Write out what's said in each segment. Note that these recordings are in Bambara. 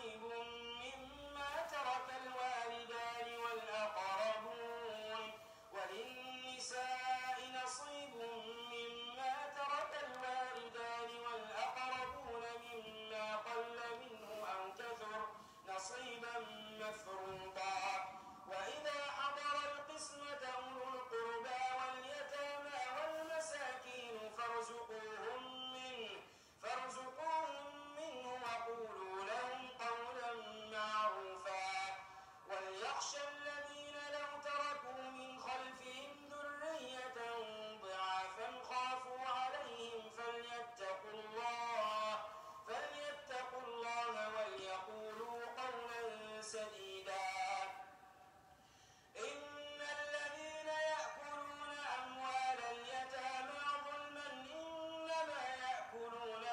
نصيب مما ترك الوالدان والأقربون وللنساء نصيب مما ترك الوالدان والأقربون مما قل منه أو كثر نصيبا مفروضا وإذا حضر القسمة أولو القربى واليتامى والمساكين فارزقوهم منه وقولوا لهم قولا معروفا وليخشى الذين لو تركوا من خلفهم ذرية ضعافا خافوا عليهم فليتقوا الله وليقولوا قولا سديدا إن الذين يأكلون أموال اليتامى ظلما إنما يأكلون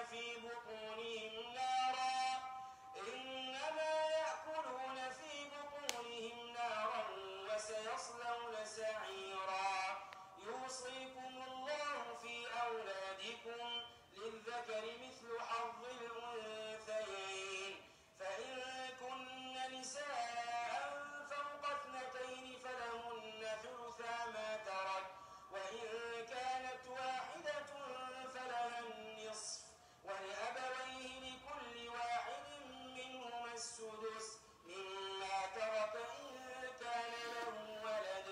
في بطونهم نارا وسيصلون سعيرا يوصيكم الله في أولادكم للذكر مثل حظ الأنثيين فإن كن نساء فوق اثنتين فلهن ثلثا ما ترك وإن كانت واحدة فلها النصف ولأبويه لكل واحد منهما السدس مما ترك إن كان له ولد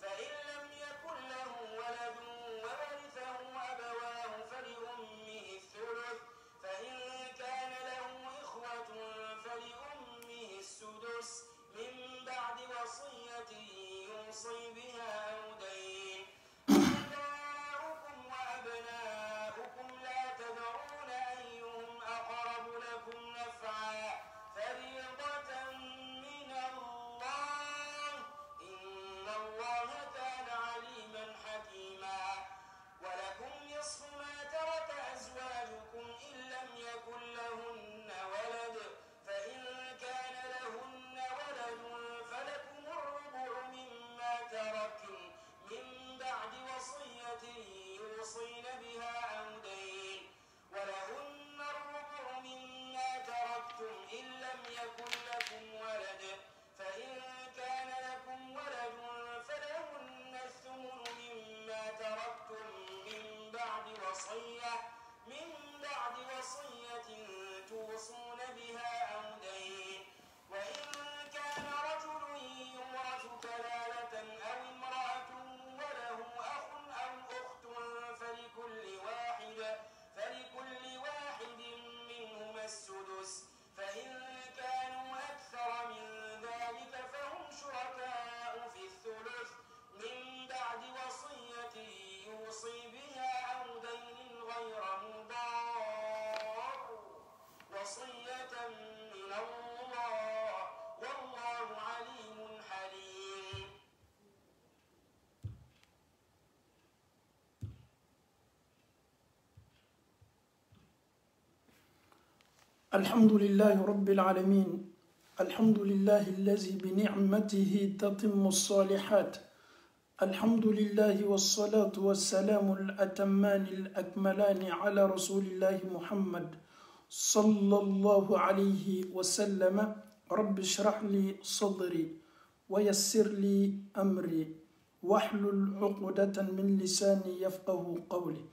فإن لم يكن له ولد وورثه أبواه فلأمه الثلث فإن كان له إخوة فلأمه السدس من بعد وصية يوصي بها أو دين آباؤكم وأبناؤكم لا تدرون أيهم أقرب لكم نفعا فريضة من الله إن الله كان عليما حكيما ولكم نصف ما ترك أزواجكم إن لم يكن لهن ولد فإن كان لهن ولد فلكم الربع مما تركن من بعد وصية يوصين بها أو دين ولهن الربع مما تركتم إن لم يكن لكم ولد فإن كان لكم ولد فلهن الثمن مما تركتم من بعد وصية توصون بها أو دين وإن كان رجل يورث كلالة أو امرأة وله أخ أو أخت فلكل واحد منهما السدس فإن كانوا أكثر من ذلك فهم شركاء في الثلث من بعد وصية يوصي بها أو دين غير مضار وصية من الله والله عليم حليم الحمد لله رب العالمين الحمد لله الذي بنعمته تتم الصالحات الحمد لله والصلاة والسلام الأتمان الأكملان على رسول الله محمد صلى الله عليه وسلم رب اشرح لي صدري ويسر لي أمري واحلل عقدة من لساني يفقه قولي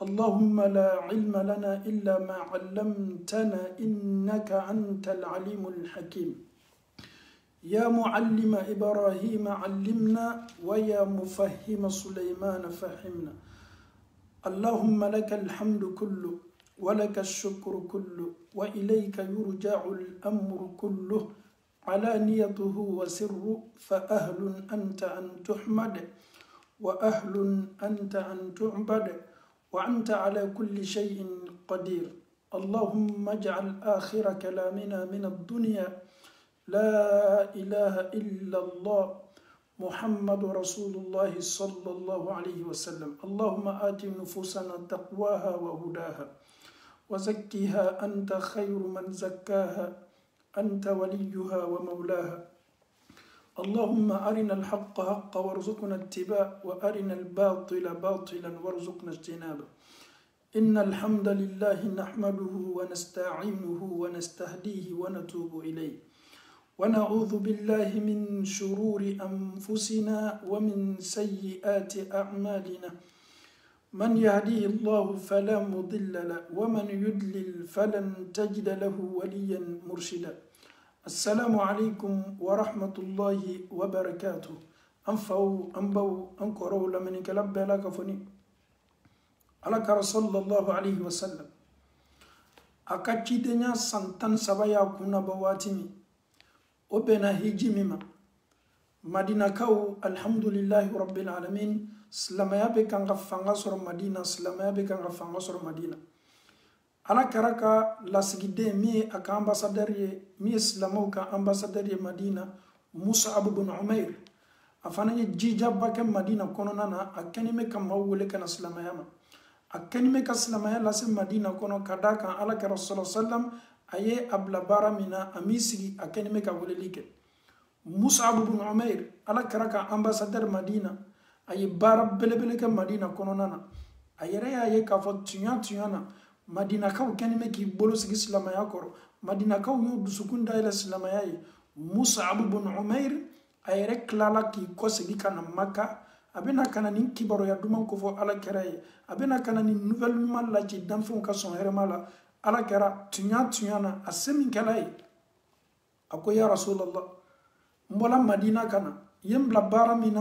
اللهم لا علم لنا إلا ما علمتنا إنك أنت العليم الحكيم يا معلم إبراهيم علمنا ويا مفهم سليمان فهمنا اللهم لك الحمد كله ولك الشكر كله وإليك يرجع الأمر كله علانيته وسر فأهل أنت أن تحمد وأهل أنت أن تعبد وأنت على كل شيء قدير اللهم اجعل آخر كلامنا من الدنيا لا إله إلا الله محمد رسول الله صلى الله عليه وسلم اللهم آت نفوسنا تقواها وهداها وزكها أنت خير من زكاها أنت وليها ومولاها اللهم أرنا الحق حقا وارزقنا اتباعه وأرنا الباطل باطلا وارزقنا اجتنابه إن الحمد لله نحمده ونستعينه ونستهديه ونتوب إليه ونعوذ بالله من شرور أنفسنا ومن سيئات أعمالنا من يهديه الله فلا مضل له ومن يضلل فلن تجد له وليا مرشدا السلام عليكم ورحمة الله وبركاته أنبو أنكروا لمن كلب لك فني على رسول الله عليه وسلم أكتشدنا سنتان سبايا كنا بواتمي وبنا هيجي مما مدينة كو الحمد لله رب العالمين سلامة بكان غفانغا سور مدينة سلامة بكان غفانغا سور مدينة على كراكا لاسجدي مي أكا أمباسادري مي سلامو كا أمباسادري مدينة مصعب بن عمير أفاني جيجا باكا مدينة كونونا أكني مكا مولي كان سلامة يما أكني مكا سلامة لاسي مدينة كونو كداكا على كرسول الله صلى الله عليه وسلم أيه أبلا بارا منا أميسي أكني مكا ولي مصعب بن عمير على كراكا أمباسادر مدينة أيه بارا بلبلك مدينة كونونا أيه رأي أيه كافو تيانا مدينة كاو كني مكي بولوس إسلام يا كورو مدينة كاو يو دسكون دايلا إسلام يا مصعب بن عمير أيه ركلالا كي كوسي كان مكة أبنا كان نين كبرو يا دومان كفو على كراي أبنا كان نين نوفل مال لا جي دانفون كاسون هرمالا على كرا تيانا أسمين كلاي أكو يا رسول الله مبلا مدينة كان يمبلا بارا مينا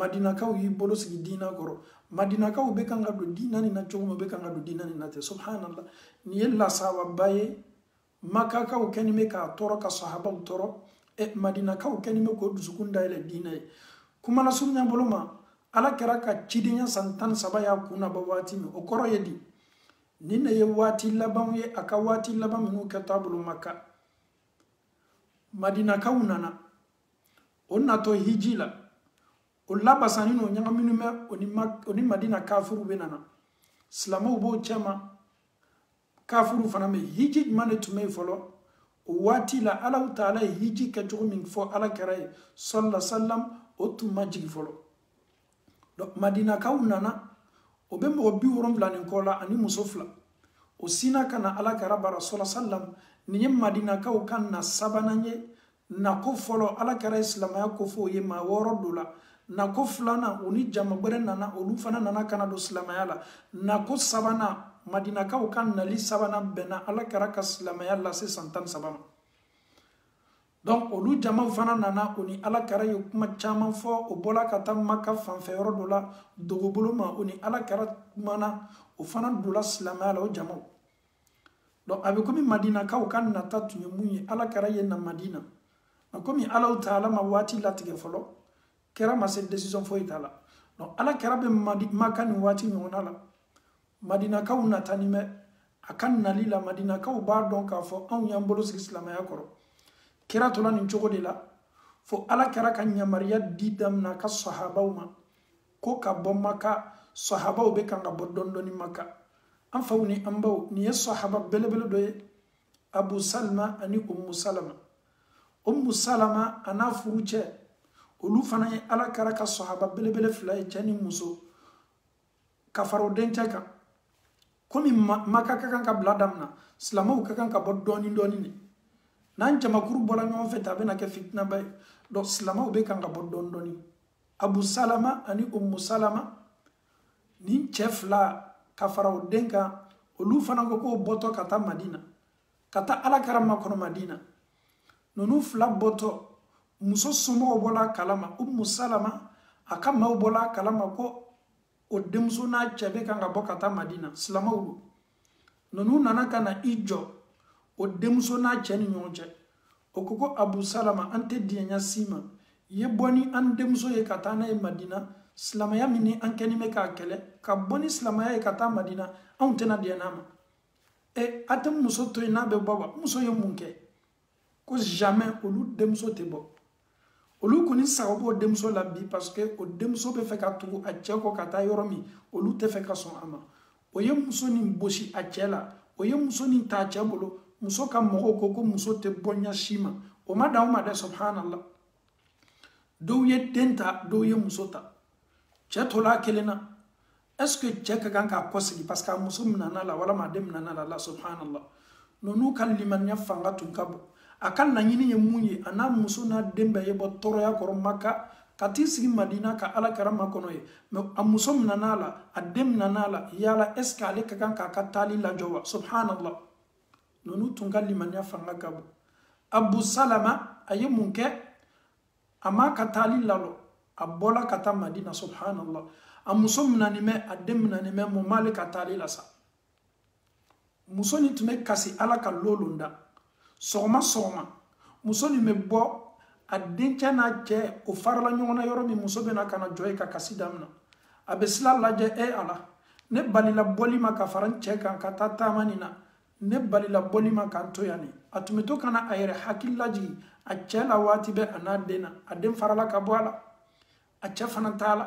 مدينة كاو يبولوس دينا كورو مدينة كاو بكان غدو دينا نينا جوما بكان غدو دينا نينا سبحان الله نيلا ساوا باي مكا كاو كاني ميكا تورو كصحابه تورو مدينة كاو كاني ميكو دسكون دايلا دينا كما نسمع بلوما على كراكا تشيدينيا سانتان سبايا كونا بواتي مي اوكورو يدي نينا يواتي لبام ي اكواتي لبام نو كتابلو مكا مدينة كاو نانا وناتو هيجيلا ولا بسانينو نيغا مينوما اوني مدينة كافرو بينانا سلامو بو تشما كافرو فنامي هيجي ماني تومي فولو واتي لا الله تعالى هيجي كجو من فو على كراي صلى الله عليه وسلم otu majigi folo do madina kaunana obe mo bi worom lanin kola ani musofla o sina kana ala karaba rasul sallam ni madina kau kan na sabananye na ko folo ala kara islam ya ko fo ye ma woro dola na ko flana oni jama bere nana olu fana nana kana do islam ya la na ko sabana madina kau kan na li sabana bena ala kara ka islam ya la se santan sabama donc olu jama fana nana oni ala kara yo kuma chaman fo o bola kata maka fanfe yoro dola dogobolo ma oni ala kara mana o fana dola silama la o jama donc abe komi madina ka o kan na tatu munyi ala kara ye na madina na komi ala taala ma wati latige folo kera ma se decision fo itala donc ala kara be maka ni wati nyona la madina ka una tanime akan nalila madina ka o ba donc afo an yambolo silama ya koro kira tola nin cogo de la fo ala kara ka nyamariya didam na ka sahabaw ma ko ka bo maka sahabaw be kan ga bo dondoni maka an fawni ambaw ni ya sahaba belebele do abu salma ani ummu salama ana furuche olu fana ala kara ka sahaba belebele fly chani muso ka faro dencha ka komi maka ka kan ka bladamna islamaw ka kan ka bo doni ni nan jama kuru bola ñoo feta bena ke fitna bay do salama be kan ga bodondoni abu salama ani ummu salama nin chefla kafara denka olu fana ko boto kata madina kata ala karama kono madina nonu fla boto muso sumo bola kalama ummu salama aka maw bola kalama ko o demso na chebe kan ga bokata madina salama wu nonu nana kana ijo o demso na cheni nyonje o koko abu salama ante dianya sima ye boni an demso ye katana e madina salama ya mini an keni me ka kele ka boni salama ya kata madina an tena dianama e atem muso to ina be baba muso ye munke ko jamais olu demso te bo olu kuni sago demso la bi parce que o demso be fe ka tugu a cheko kata yoromi olu te fe ka son ama o ye muso ni boshi a chela o ye muso ni ta chabolo muso ka mogo koko muso te bonya shima o ma dawo ma de subhanallah do ye tenta do ye muso ta chetola kelena est-ce que cɛ ka kan k'a kɔsegi parce que a muso minana la walama a den minana la subhanallah nunu ka limaniya fanga tun ka bon a ka laɲini ye mun ye a n'a muso n'a den bɛɛ ye bɔ tɔɔrɔya kɔrɔ Maka ka t'i sigi Madina ka Alakira makɔnɔ ye mais a muso minana la a den minana la yala est-ce que ale ka kan k'a ka taali lajɔ wa subhanallah nunu tun ka limaniya fanga ka bon Abu Salama a ye mun kɛ a ma ka taali lalɔ a bɔla ka taa Madina subhanallah a muso minani mɛ a den minani mɛ mun m'ale ka taali la sa muso ni tun bɛ kasi Ala ka lolon da sɔgɔma sɔgɔma muso ni bɛ bɔ a dencɛ n'a cɛ o farala ɲɔgɔn na yɔrɔ min muso bɛna ka na jɔ yen ka kasi daminɛ a bɛ sila lajɛ Ala ne balila bɔli ma ka fara n cɛ kan ka taa taama nin na ne balila bɔli ma ka n to yan a tun bɛ to ka na a yɛrɛ hakili lajigi a cɛ la waati bɛ a n'a den na a den farala ka bɔ a la a cɛ fana t'a la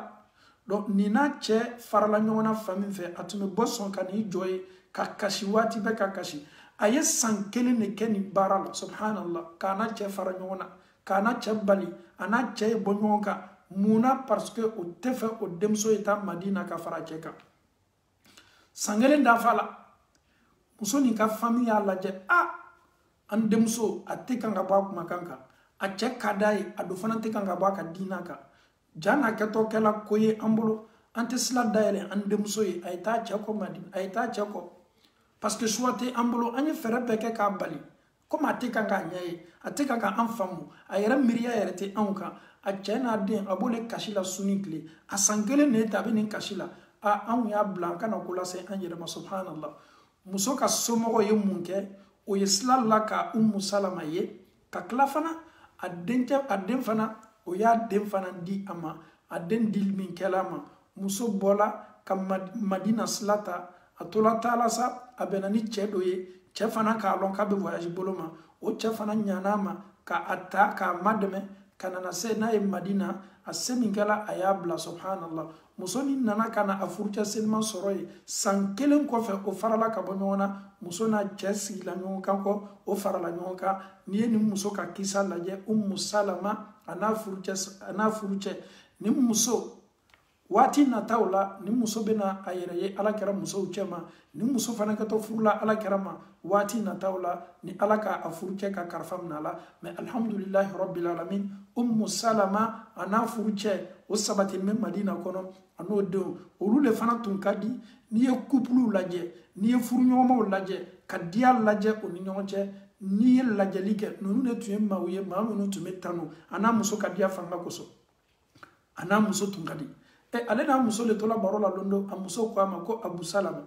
donc nin n'a cɛ farala ɲɔgɔn na fa min fɛ a tun bɛ bɔ sɔn ka n'i jɔ yen ka kasi waati bɛɛ ka kasi a ye san kelen de kɛ nin baara la subhanallah k'a n'a cɛ fara ɲɔgɔn na k'a n'a cɛ bali a n'a cɛ ye bɔ ɲɔgɔn kan munna parce que o tɛ fɛ o denmuso ye taa Madina ka fara cɛ kan san kelen dafa la muso nin ka famille y'a lajɛ an denmuso a tɛ kan ka bɔ a kumakan kan a cɛ ka d'a ye a do fana tɛ kan ka bɔ a ka diina kan ja n'a kɛtɔ kɛla ko ye an bolo an tɛ sila dayɛlɛ an denmuso ye a ye taa cɛ kɔ Madina a ye taa cɛ kɔ parce que choix tɛ an bolo an ye fɛɛrɛ bɛɛ kɛ k'a bali komi a tɛ kan k'a ɲɛ ye a tɛ kan ka an faamu a yɛrɛ miiriya yɛrɛ tɛ anw kan a cɛ n'a den a b'ole kasi la su ni tile a san kelen de ta a bɛ nin kasi la anw y'a bila an kana ko lase an yɛrɛ ma subhanallah muso ka somɔgɔ ye mun kɛ o ye sila la ka Umu Salama ye ka tila fana a den fana o y'a den fana di a ma a den di min kɛla a ma muso bɔla ka Madina sila ta a tola taala sa a bɛnna ni cɛ dɔ ye cɛ fana k'a lɔn k'a bɛ voyage bolo ma o cɛ fana ɲana a ma k'a ta k'a madɛmɛ ka nana se n'a ye Madina a se min kɛla a y'a bila subhanallah muso ni nana ka na a furucɛ seliman sɔrɔ ye san kelen kɔfɛ o farala ka bɔ ɲɔgɔn na muso n'a cɛ sigila ɲɔgɔn kan kɔ o farala ɲɔgɔn kan n'i ye nin muso ka kisa lajɛ Umu Salama a n'a furucɛ nin muso waati nataw la nin muso bɛna a yɛrɛ ye Alakira musow cɛ ma nin muso fana kɛtɔ furula Alakira ma waati nataw la ni Ala ka a furucɛ ka kalifa minɛ a la mais alhamdulillahi rabbil alamin Umu Salama a n'a furucɛ o sabatilen bɛ Madina kɔnɔ a n'o denw olu de fana tun ka di n'i ye couple lajɛ n'i ye furuɲɔgɔnmaw lajɛ ka diya lajɛ o ni ɲɔgɔn cɛ n'i ye lajɛli kɛ ninnu de tun ye maaw ye maa minnu tun bɛ tanu a n'a muso ka diya fanga kosɔn a n'a muso tun ka di ale n'a muso de tola baro la don dɔ a muso ko a ma ko Abu Salama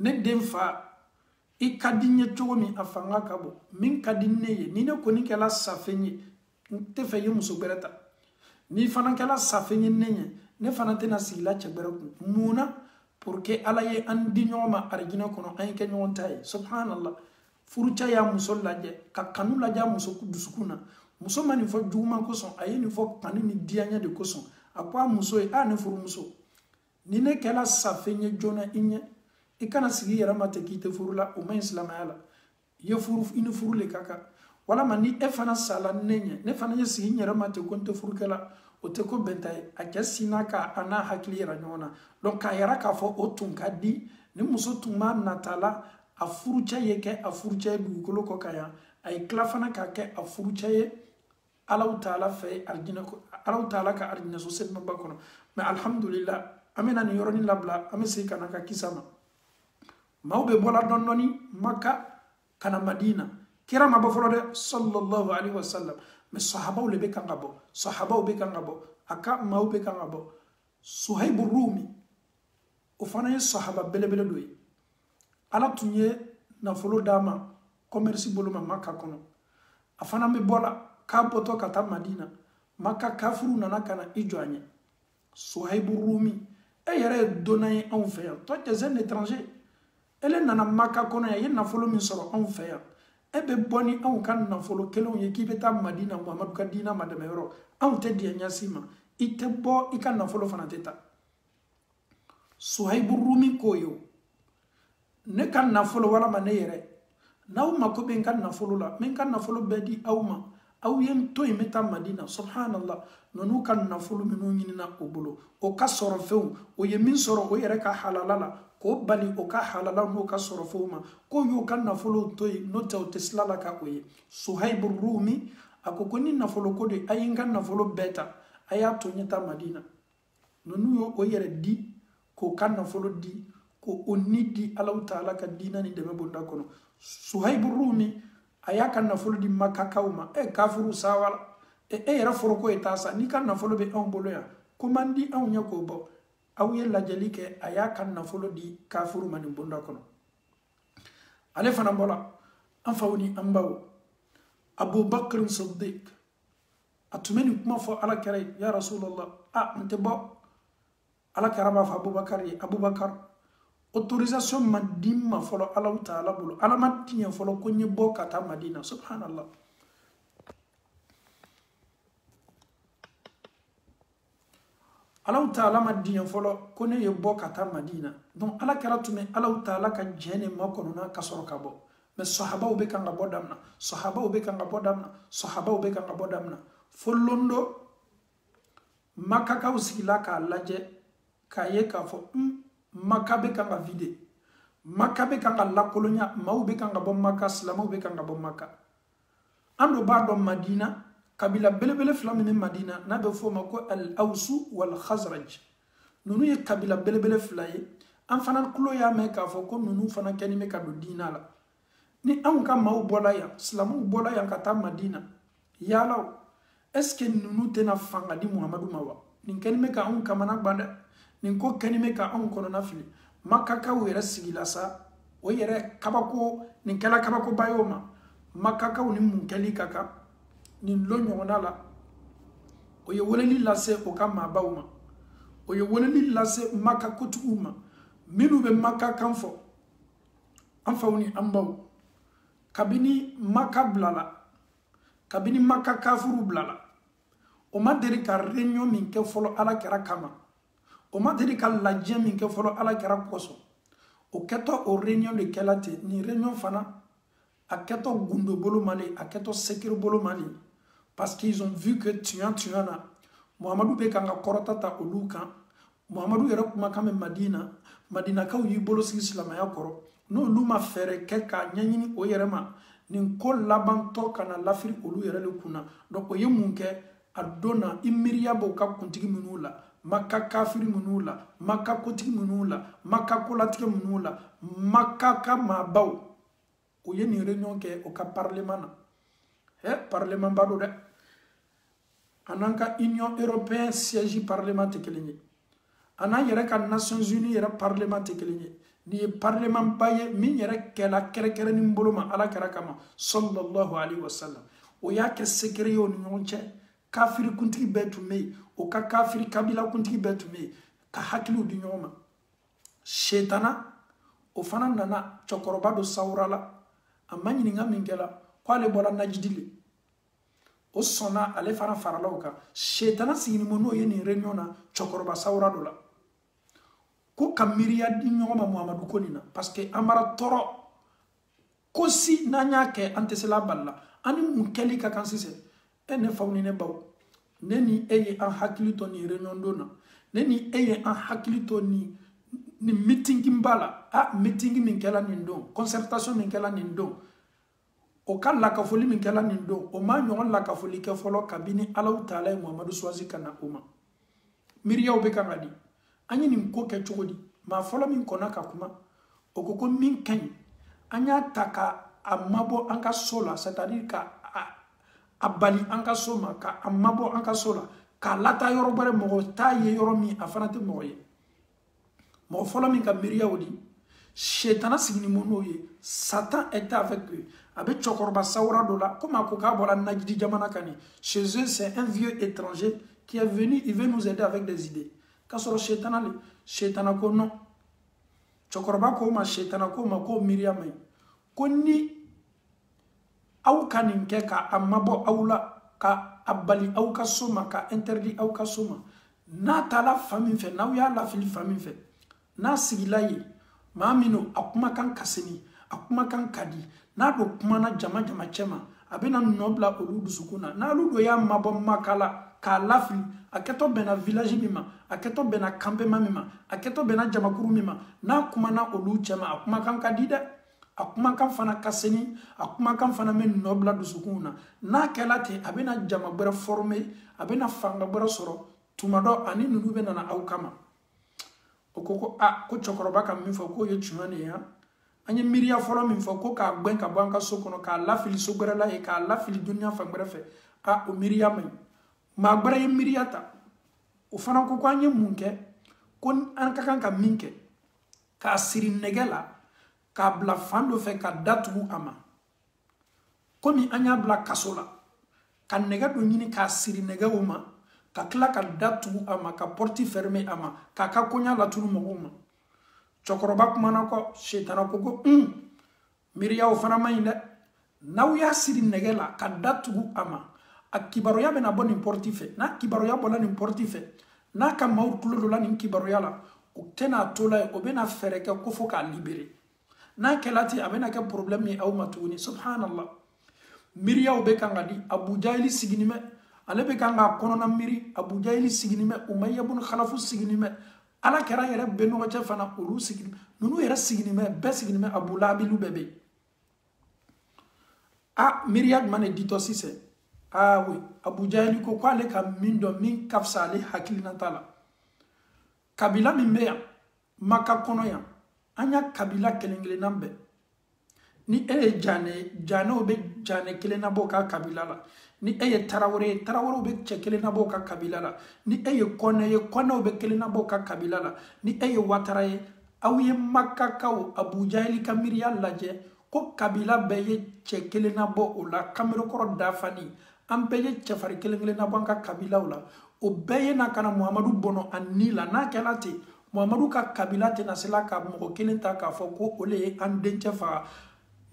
ne den fa i ka di n ye cogo min a fanga ka bon min ka di ne ye ni ne kɔni kɛla safɛn ye n tɛ fɛ i ye muso wɛrɛ ta n'i fana kɛla safɛn ye ne ɲɛ ne fana tɛna sigila cɛ wɛrɛ kun mun na pour que Ala ye an di ɲɔgɔn ma arijinɛ kɔnɔ an ye kɛ ɲɔgɔn ta ye subhanallah furucɛ y'a muso lajɛ ka kanu lajɛ a muso dusukun na muso ma nin fɔ juguman kosɔn a ye nin fɔ kanu ni diyaɲɛ de kosɔn a ko a muso ye ne furumuso ni ne kɛla safɛn ye joona i ɲɛ i kana sigi yɛrɛ ma ten k'i tɛ furu la o ma ɲi silamɛya la i ni furu le ka kan walama ni e fana sala ne ɲɛ ne fana ye sigi n yɛrɛ ma ten ko n tɛ furukɛla o tɛ ko bɛnta ye a cɛ sinna k'a n'a hakili yira ɲɔgɔn na donc k'a yɛrɛ k'a fɔ o tun ka di ni muso tun b'a nata la a furucɛ ye kɛ a furucɛ ye dugukolo kɔ ka yan a ye tila fana k'a kɛ a furucɛ ye Alahu Taala fɛ Alahu Taala ka arijinɛso selimaba kɔnɔ mais alhamdulillah an bɛna nin yɔrɔnin labila an bɛ segin ka na ka kisa ma maaw bɛ bɔla dɔɔni dɔɔni Maka ka na Madina kira ma bɔ fɔlɔ dɛ sallallahu alaihi wasallam mais sahabaw le bɛ kan ka bɔ a ka maaw bɛ kan ka bɔ Suhaibu Rumi o fana ye sahaba belebele dɔ ye Ala tun ye nafolo d'a ma commerce bolo ma Maka kɔnɔ a fana bɛ bɔ la k'a bɔtɔ ka taa Madina Maka kafuru nana ka na i jɔ a ɲɛ Suhaibu Rumi yɛrɛ ye donna ye anw fɛ yan toi tu es un étranger ele nana Maka kɔnɔ yan i ye nafolo min sɔrɔ anw fɛ yan e bɛ bɔ ni anw ka nafolo kelenw ye k'i bɛ taa Madina Muhamadu ka diina ma dɛmɛ yɔrɔ anw tɛ diɲɛ ɲasi ma i tɛ bɔ i ka nafolo fana tɛ taa Suhaibu Rumi ko ye ne ka nafolo walama ne yɛrɛ n'aw mako bɛ n ka nafolo la n bɛ n ka nafolo bɛɛ di aw ma aw yen to imeta Madina subhanallah nonu kan nafulu minu nyina obolo o ka soro few o ye min soro o yere ka halalala ko bali o ka halala no ka soro few ma ko yo kan nafulu to no taw teslala ka oye Suhaib Rumi akoko ni nafulu ko de ayinga nafulu beta aya to nyita Madina nonu yo o yere di ko kan nafulu di ko onidi Allah Taala ka dina ni deme bonda kono Suhaib Rumi aya kan nafolo di Makka kawma kafuru sawala yera foroko etasa ni kan nafolo be on bolo ya komandi on nyako bo aw ye lajali ke aya kan nafolo di kafuru mani bonda kono ale fana bola an fawni ambaw Abu Bakr Siddiq atumeni kuma fo ala kare ya Rasulullah ante bo ala karama fa Abu Bakar autorisation madima folo Allah Taala bolo ala matinya folo ko nye bo kata Madina subhanallah Allah Taala madinya folo ko ne ye bo kata Madina donc ala karatume Allah Taala ka jene makono na kasoro kabo mais sahaba be kan bodamna folondo makaka usikila ka laje kaye ka fo Makabe kanga vide Makabe kanga la kolonya maube kanga bom maka slama ube kanga bom maka ando bado Madina kabila belebele flamine Madina na be fo mako al Awsu wal Khazraj nunu ye kabila belebele flaye an fana kulo ya me ka fo ko nunu fana keni me ka do dina la ni an ka maw bola ya slamu bola ya kata Madina yalaw est-ce que nunu tena fanga di Muhammadu mawa ni keni me ka an kamana banda nin ko kanime ka an kono na fili Makka ka wera sigila sa o yere kabako nin kala kabako bayoma Makka ka ni mun kali kaka nin lo nyona la o ye woleli lase o ka ma bawma o ye woleli lase Makka kutuma minu be Makka kan fo an fawni ambaw kabini Makka blala kabini Makka kafuru blala o ma deri ka réunion min ke folo ala kera kama o ma deli ka lajɛ min kɛ fɔlɔ ala kɛra kɔsɔn o kɛtɔ o réunion de kɛla ten ni réunion fana a kɛtɔ gundo bolo mali a kɛtɔ sekiri bolo mali parce qu'ils ont vu que tuyan na Muhammadu bɛ kan ka kɔrɔta ta olu kan Muhammadu yɛrɛ kumakan bɛ Madinakaw y'i bolo sigi silamɛya kɔrɔ n'olu ma fɛɛrɛ kɛ k'a ɲɛɲini o yɛrɛ ma nin ko labantɔ kana lafiri olu yɛrɛ de kunna donc o ye mun kɛ a don na i miiriya b'o ka kuntigi minnu la Makka kafiri minnu la Makka kotigi minnu la Makka kolatigɛ minnu la Makka ka maabaw o ye nin réunion kɛ o ka parlement na parlement ba do dɛ anan ka Union européenne siège parlement tɛ kelen ye anan yɛrɛ ka Nations Unies yɛrɛ parlement tɛ kelen ye ni ye parlement ba ye min yɛrɛ kɛla kɛrɛkɛrɛnin bolo ma ala kɛra kama sallallahu alaihi wasallam o y'a kɛ secret ye o ni ɲɔgɔn cɛ kafiri kuntigi bɛɛ tun bɛ yen o ka kafiri kabila kuntigi bɛɛ tun bɛ yen ka hakiliw di ɲɔgɔn ma setana o fana nana cɛkɔrɔba dɔ sawurala a ma ɲininka min kɛla ko ale bɔra najidi le o sɔnna ale fana farala o kan setana siginimo n'o ye nin réunion na cɛkɔrɔba sawura dɔ la ko ka miiriya di ɲɔgɔn ma Muhammadu ko nin na parce que an mara tɔɔrɔ ko si n'an y'a kɛ an tɛ se la bali la an ni mun kɛli ka kan sisan ne faw ni ne baw ne ni e ye an hakili to ni réunion don na ne ni e ye an hakili to ni meeting bala meeting min kɛla nin don concertation min kɛla nin don o ka lakafoli min kɛla nin don o ma ɲɔgɔn lakafoli kɛ fɔlɔ kabini Alahu Taala ye Muhammadu choisi ka na o ma miiriyaw bɛ kan ka di an ye nin ko kɛ cogo di maa fɔlɔ min kɔnna ka kuma o ko min ka ɲi an y'a ta ka a mabɔ an ka so la c'est-à-dire ka a bali an ka so ma ka a mabɔ an ka so la k'a lata yɔrɔ wɛrɛ mɔgɔ t'a ye yɔrɔ min a fana tɛ mɔgɔ ye mɔgɔ fɔlɔ min ka miiriyaw di setana siginimo n'o ye Satan était avec eux a bɛ cɛkɔrɔba sawura dɔ la komi a ko k'a bɔra Najidi jamana kan chez eux c'est un vieux étranger qui est venu il veut nous aider avec des idées k'a sɔrɔ setana le setana ko non cɛkɔrɔba ko ma setana ko ma ko miiriya man ɲi ko ni aw ka nin kɛ ka a mabɔ aw la ka a bali aw ka so ma ka interdit aw ka so ma n'a taala fa min fɛ n'aw y'a lafili fa min fɛ n'a sigila ye maa min a kumakan ka seni a kumakan ka di n'a do kumana jama jama cɛ ma abena nobla olu dusukuna na lu do ya mabo makala ka lafli aketo bena village mima aketo bena campement mima aketo bena jamakuru mima na kuma na olu chema akuma kan kadida akuma kan fana kaseni akuma kan fana men nobla dusukuna na kelate abena jamagbara formé abena fanga bara soro tumado ani nunu bena na awkama okoko ko chokoroba kam mi fo ko ye chumane ya anye miria folo min fo ko ka gben ka banka sokono ka lafili sogbara la e ka lafili dunya fangbara fe o miria mai magbara ye miria ta o fana ko anye munke kon an ka kan ka minke ka siri negela ka bla fando fe ka datu ama komi anya bla kasola ka nega do nyini ka siri nega uma ka kla ka datu ama ka porti fermé ama ka konya la tunu mogoma chokoroba kumana ko shetana ko go miria o fana mayinde naw ya siri negela ka datu ama akibaro ya bena boni porti fe na kibaro ya bola ni porti fe na ka maw tulo la ni kibaro ya la o tena tola o bena fereke ko fo ka libéré na kelati abena ke problème ni aw matuni subhanallah miria o be kanga di Abu Jahili siginime ale be kanga kono na miri Abu Jahili siginime Umayya ibn Khalaf siginime ala kera yere beno cha fana olu siginime nunu yere siginime be siginime Abu Lahab lu bebe miria mane dito sise oui Abu Jahili ko kwale ka mindo min kafsale hakilina tala kabila mimbeya maka kono ya anya kabila kelengele nambe ni jane obe jane kelena boka kabila la ni tarawore obe kelena boka kabila la ni kone obe kelena boka kabila la ni wataraye awiye makka kaw Abu Jahili kamiriya laje ko kabila beye kelena bo ola kamero koro dafani ambeye chefari kelena banka kabila ola o beye na kana Muhammadu bono anila na kelati Muhammadu ka kabila tena sela ka mo kelenta ka fo ko ole an denche fa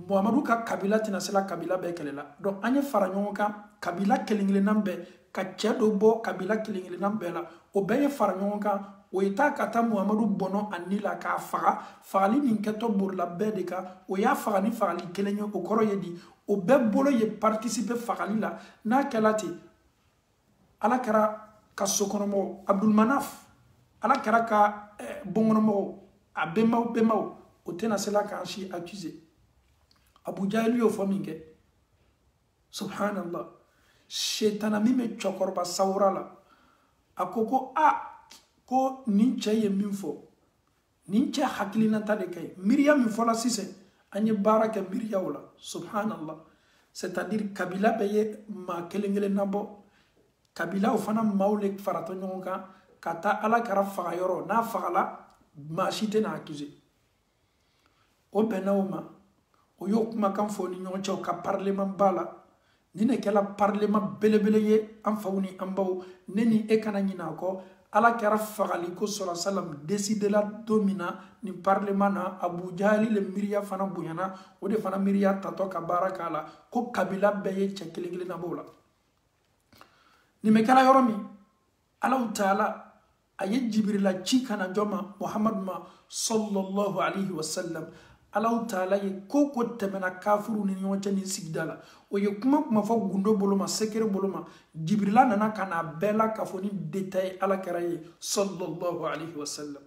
Muhammadu ka kabila tena sela kabila be kelela donc anye fara nyonka kabila kelingile nambe ka chedo bo kabila kelingile nambe la o beye fara nyonka o ita kata Muhammadu bono anila ka fagali nin keto burla bedeka o ya fagali kelenyo o koro yedi o be bolo ye participer fagali la na kelati ala kara ka sokonomo Abdul Manaf ala kara ka bongonomo bemaw o tena sela ka shi accusé Abu Jahili yo fominge subhanallah shetana mime chokorba sawrala akoko ko ninche ye minfo ninche hakilina tade kay Miriam min fola sise anye baraka Miriam wala subhanallah c'est-à-dire kabila beye ma kelengele nabo kabila o fana mawle farato nyonka kata ala kara faga yoro na fagala ma shite na accusé o benawma o yo kuma kan fo ni ñoo ciow ka parlement bala ni ne kala parlement belebele ye am fawni am baw neni e kana ñina ko ala kara fagali ko sallallahu alaihi wasallam décider la domina ni parlement na Abu Jahili le miria fana buñana o de fana miria tato ka barakala ko kabila beye cekele na bola ni me kala yoromi Allah taala aye Jibril ci kana joma Muhammad ma sallallahu alaihi wasallam Allah taala ye koko temena kafiru ni nyoncha ni sigdala o ye kuma fa gundo boloma sekere boloma Jibrila nana kana bela kafoni detail ala karaye sallallahu alaihi wasallam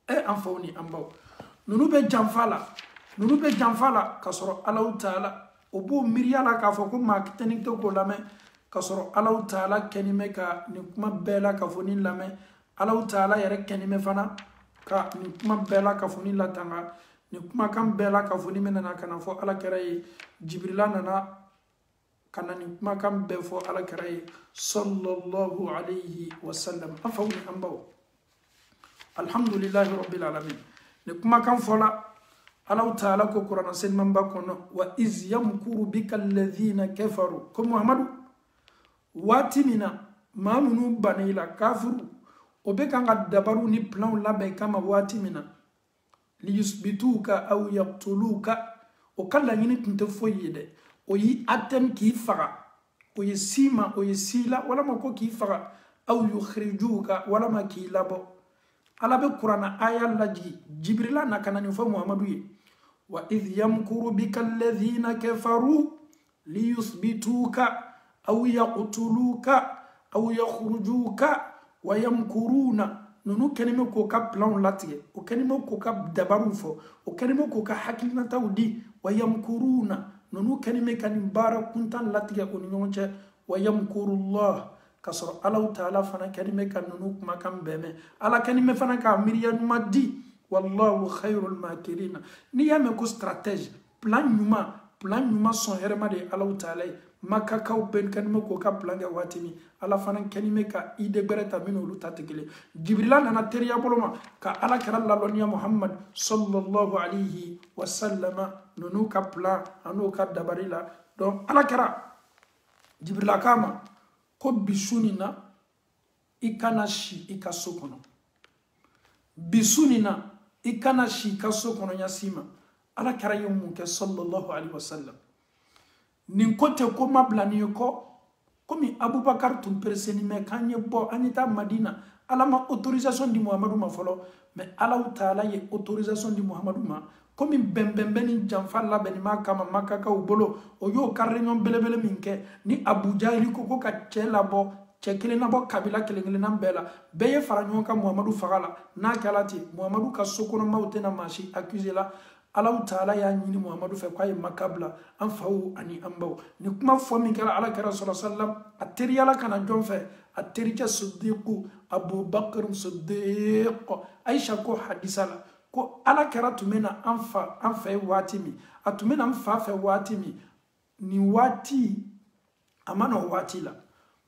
anfawni ambaw nunu be jamfala kasoro Allah taala o bo miriala ka fo ko makiteni to ko lame kasoro Allah taala kenime ka ni kuma bela kafoni lame Allah taala yere kenime fana ka ni kuma bela kafoni latanga ni kuma kan bela kafoni menana kana fo ala karaye Jibrila nana kana ni kuma kan be fo ala karaye sallallahu alayhi wasallam afawni ambaw alhamdulillahi rabbil alamin ni kuma kan fola Allah taala ko qur'an sen mamba kono wa iz yamkuru bika alladhina kafaru ko Muhammadu watimina mamunu banila kafiru obekanga dabaru ni plan labe kama watimina liyusbituka aw yaqtuluka o kala nyini tunte foyede o yi atem ki faga o yi sima o yi sila wala mako ki faga aw yukhrijuka wala ma ki labo ala be qur'ana aya laji Jibrila nakana ni fo Muhammadu ye wa idh yamkuru bika alladhina kafaru ليثبتوك أو يقتلوك أو يخرجوك ويمكرون نونو كلمة كوكا بلان لاتيه وكلمة كوكا دباروفو وكلمة كوكا حكينا تودي ويمكرون نونو كلمة كان بارا كنتان لاتيه ونيونجه ويمكر الله كسر الله تعالى فنا كلمة كان نونو ما كان بمه على كلمة فنا كاميريا مادي والله خير الماكرين نيامه كو استراتيجي بلان نيما سون هرما دي الله تعالى maka kaw ben kanime ko ka planga watimi ala fanan kanime ka ide bereta mino luta tegele jibrila nana teriya boloma ka ala kara lalonia muhammad sallallahu alayhi wa sallama nunu ka plan anu ka dabarila donc ala kara jibrila kama ko bisunina ikanashi ikasokono bisunina ikanashi ikasokono yasima ala kara yomu ke sallallahu alayhi wa sallam nin kote ko mablani ko komi Abubakar tum perseni me kanye bo anita Madina alama autorisation di Muhammadu ma folo mais Allah Taala ye autorisation di Muhammadu ma komi bembembeni jamfalla beni makama makaka ubolo o yo karrenyon belebele minke ni Abu Jahil ko ka chela bo chekile na bo kabila kelengele na mbela beye faranyon ka Muhammadu fagala na kalati Muhammadu ka sokono mautena mashi accusé la Allah Taala ya nyini Muhammadu fe kwaye makabla an fawu ani ambaw ni kuma fo min kala ala kara sallallahu alaihi wasallam ateri ala kana jonfe ateri ca siddiqu Abu Bakr Siddiq Aisha ko hadisala ko ala kara tumena an fa watimi atumena an fa watimi ni wati amana wati la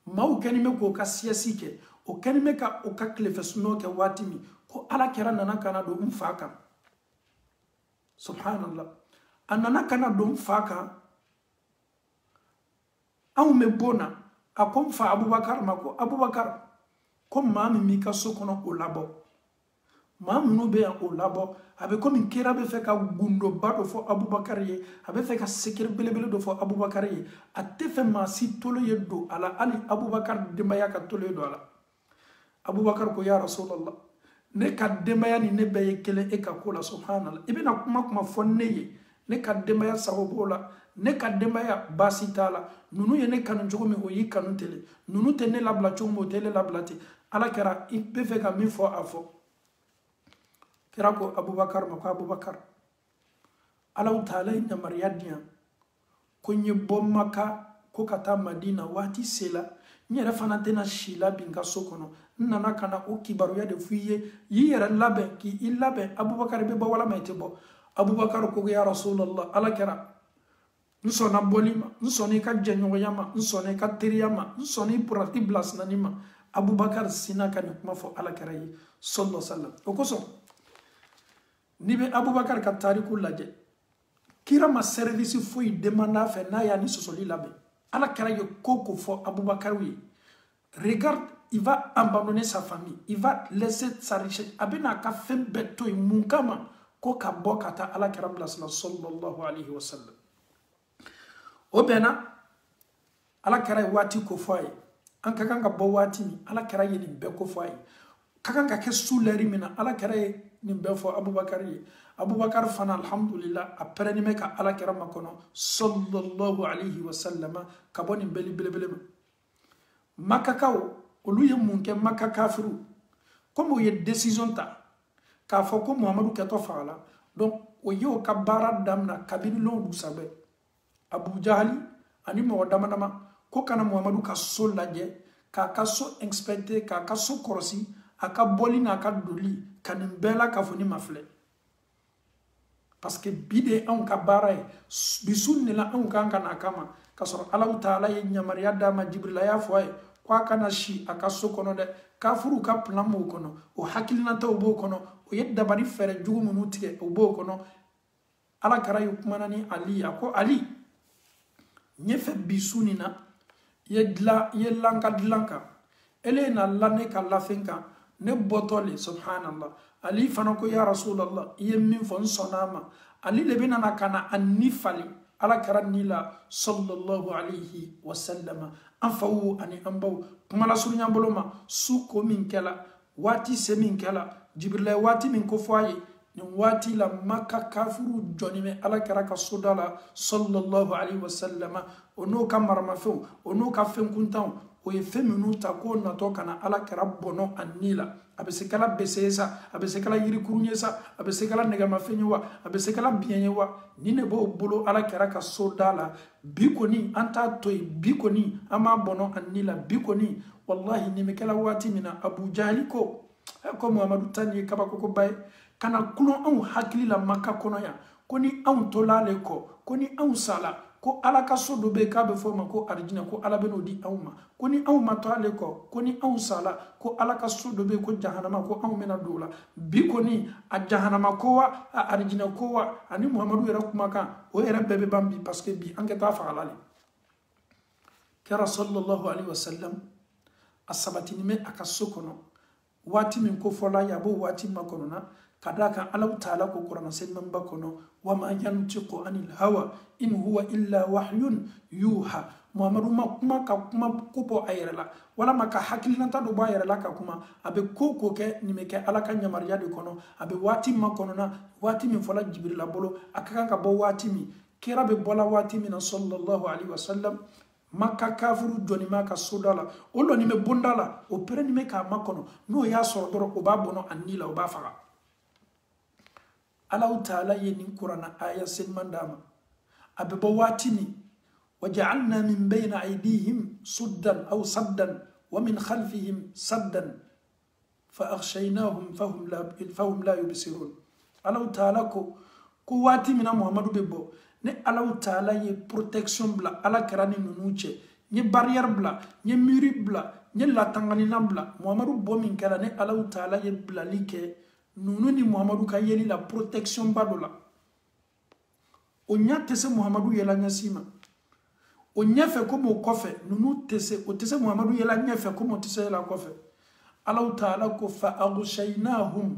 mau kanime ko ka siyasi ke o kanime ka o ka klefesno ke watimi ko ala kara nana kana do mfaka subhanallah anana kana dom faka aw me bona akom fa Abubakar mako Abubakar kom mami mika sokono o labo mam no be o labo abe komi kira be fe ka gundo bado fo Abubakar ye abe fe ka sekir belebele do fo Abubakar ye atefe ma si tolo ye do ala ali Abubakar de maya ka tolo ye do ala Abubakar ko ya Rasulullah ne ka dembaya ni ne beye kele e ka kola subhanallah ibina kuma fonne ye ne ka dembaya sahobola ne ka dembaya basitala nunu ye ne kanu jogo mi o yi kanu tele nunu te ne labla chogo mo tele lablati ala kara ibe fe ka mi fo afo kira ko Abubakar ma ko Abubakar ala Taala ina mariadia ko nye bomaka ko kata Madina wati sela nyere fana tena shila binga sokono nana kana o kibaru ya de fuye yira labe ki ilabe Abubakar be wala maitebo Abubakar ko ya Rasulullah ala kara nsona bolima nsoni ka jenyo yama nsoni ka tiriyama nsoni purati blas nanima Abubakar sina kan kuma fo ala kara yi sallallahu alaihi wasallam okoso nibe Abubakar ka tariku laje kira ma service fuyi demanda fe na ya ni sosoli labe ala kara yo koko fo Abubakar oui regarde il va abandonner sa famille il va laisser sa richesse abena ka fem beto munkama ko ka bokata ala kara blasna sallallahu alayhi wa sallam obena ala kara wati ko foye an ka kan ka bo wati ni ala kara yini be ko foye ka kan ka ke suleri mina ala kara ni be fo Abubakar yi Abubakar fana alhamdulillah après ni meka ala kara makono sallallahu alayhi wa sallam ka boni beli makakaw olu ye munke makakafiru comme ye décision ta ka fo ko Muhammadu keto fala donc o yo ka bara damna kabini lo du sabe Abu Jahali ani mo damanama ko kana Muhammadu ka so laje ka so inspecter ka so korosi aka boli na ka doli kanin bela ka foni mafle parce que bide an ka bara bisunni la an kan kana kama kasoro Allah Taala ye nyamariya dama Jibril ya foye kwa kana shi aka so kono de kafuru ka plan mo kono o hakilina taw bo kono o yedda bari fere jugu munutige o bo kono ala kara yu kumanani Ali ako Ali nyefe bisunina ye lanka ele na lane ka lafenka ne botole subhanallah Ali fana ko ya Rasulullah ye min fon sonama Ali lebina na kana annifali ala kara nila sallallahu alayhi wa sallam anfawu ani ambaw kuma la sunya boloma su ko min kala wati se min kala Jibril wati min ko foye ni wati la Makka kafuru jonime ala kara ka sodala sallallahu alayhi wa sallam o n'o ka maramafɛnw o n'o ka fɛn kuntanw o ye fɛn minnu ta k'o natɔ ka na alakira bɔnɔ a ni la a bɛ se kɛla bese ye sa a bɛ se kɛla yirikurun ye sa a bɛ se kɛla nɛgɛmafɛn ye wa a bɛ se kɛla biyɛn ye wa ni ne b'o bolo alakira ka so da la bi kɔni an t'a to yen bi kɔni an b'a bɔnɔ a ni la bi kɔni wallahi nin bɛ kɛla waati min na Abu Jahali ko Muhamadu ta nin ye kabakokoba ye ka na kulon anw hakili la Maka kɔnɔ yan ko ni anw tola ale kɔ ko ni anw sala ko ala ka so dɔ bɛ yen k'a bɛ fɔ o ma ko arijinɛ ko ala bɛ n'o di anw ma ko ni anw ma to ale kɔ ko ni anw sala ko ala ka so dɔ bɛ yen ko jahanama ko anw bɛna don o la bi kɔni a jahanama ko wa a arijinɛ ko wa ani Muhamadu yɛrɛ kumakan o yɛrɛ bɛɛ bɛ ban bi parce que bi an kɛ taa fagala le kɛra sallallahu alaihi wasallam a sabatini bɛ a ka so kɔnɔ waati min ko fɔla ye a b'o waati makɔnɔ na ka d'a kan Alahu Taala ko kuranɛ seliman ba kɔnɔ wa ma yantiqu anil hawa in huwa illa wahyun yuha Muhamadu ma kuma ka kuma ko bɔ a yɛrɛ la walama ka hakilinata dɔ bɔ a yɛrɛ la ka kuma a bɛ ko kɛ nin bɛ kɛ ala ka yamaruya de kɔnɔ a bɛ waati makɔnɔ na waati min fɔla Jibirila bolo a ka kan ka bɔ waati min kira bɛ bɔla waati min na sallallahu alaihi wasallam Maka kafuru jɔni ma ka soda la o lɔni bɛ bonda la o pɛrɛni bɛ k'a makɔnɔ n'o y'a sɔrɔ dɔrɔn o b'a bɔnɔ a ni la o b'a faga Alahu Taala ye nin kuranɛ aya seliman d'a ma a bɛ bɔ waati min وجعلنا من بين أيديهم سدا أو سدا ومن خلفهم سدا فأغشيناهم فهم لا يبصرون الله تعالى ko waati min na Muhamadu bɛ bɔ ne Alahu Taala ye protection bila ala kɛra ni ninnu cɛ n ye barrière bila n ye miri bila n ye latanganina bila Muhamadu bɔ min kɛra ne Alahu Taala ye bilali kɛ ninnu ni Muhamadu ka yeli la protection ba dɔ la o ɲɛ tɛ se Muhamadu yɛla ɲɛsi ma o ɲɛfɛ komi o kɔfɛ ninnu tɛ se o tɛ se Muhamadu yɛla ɲɛfɛ komi o tɛ se yɛla kɔfɛ Alahu Taala ko fa aghshaynahum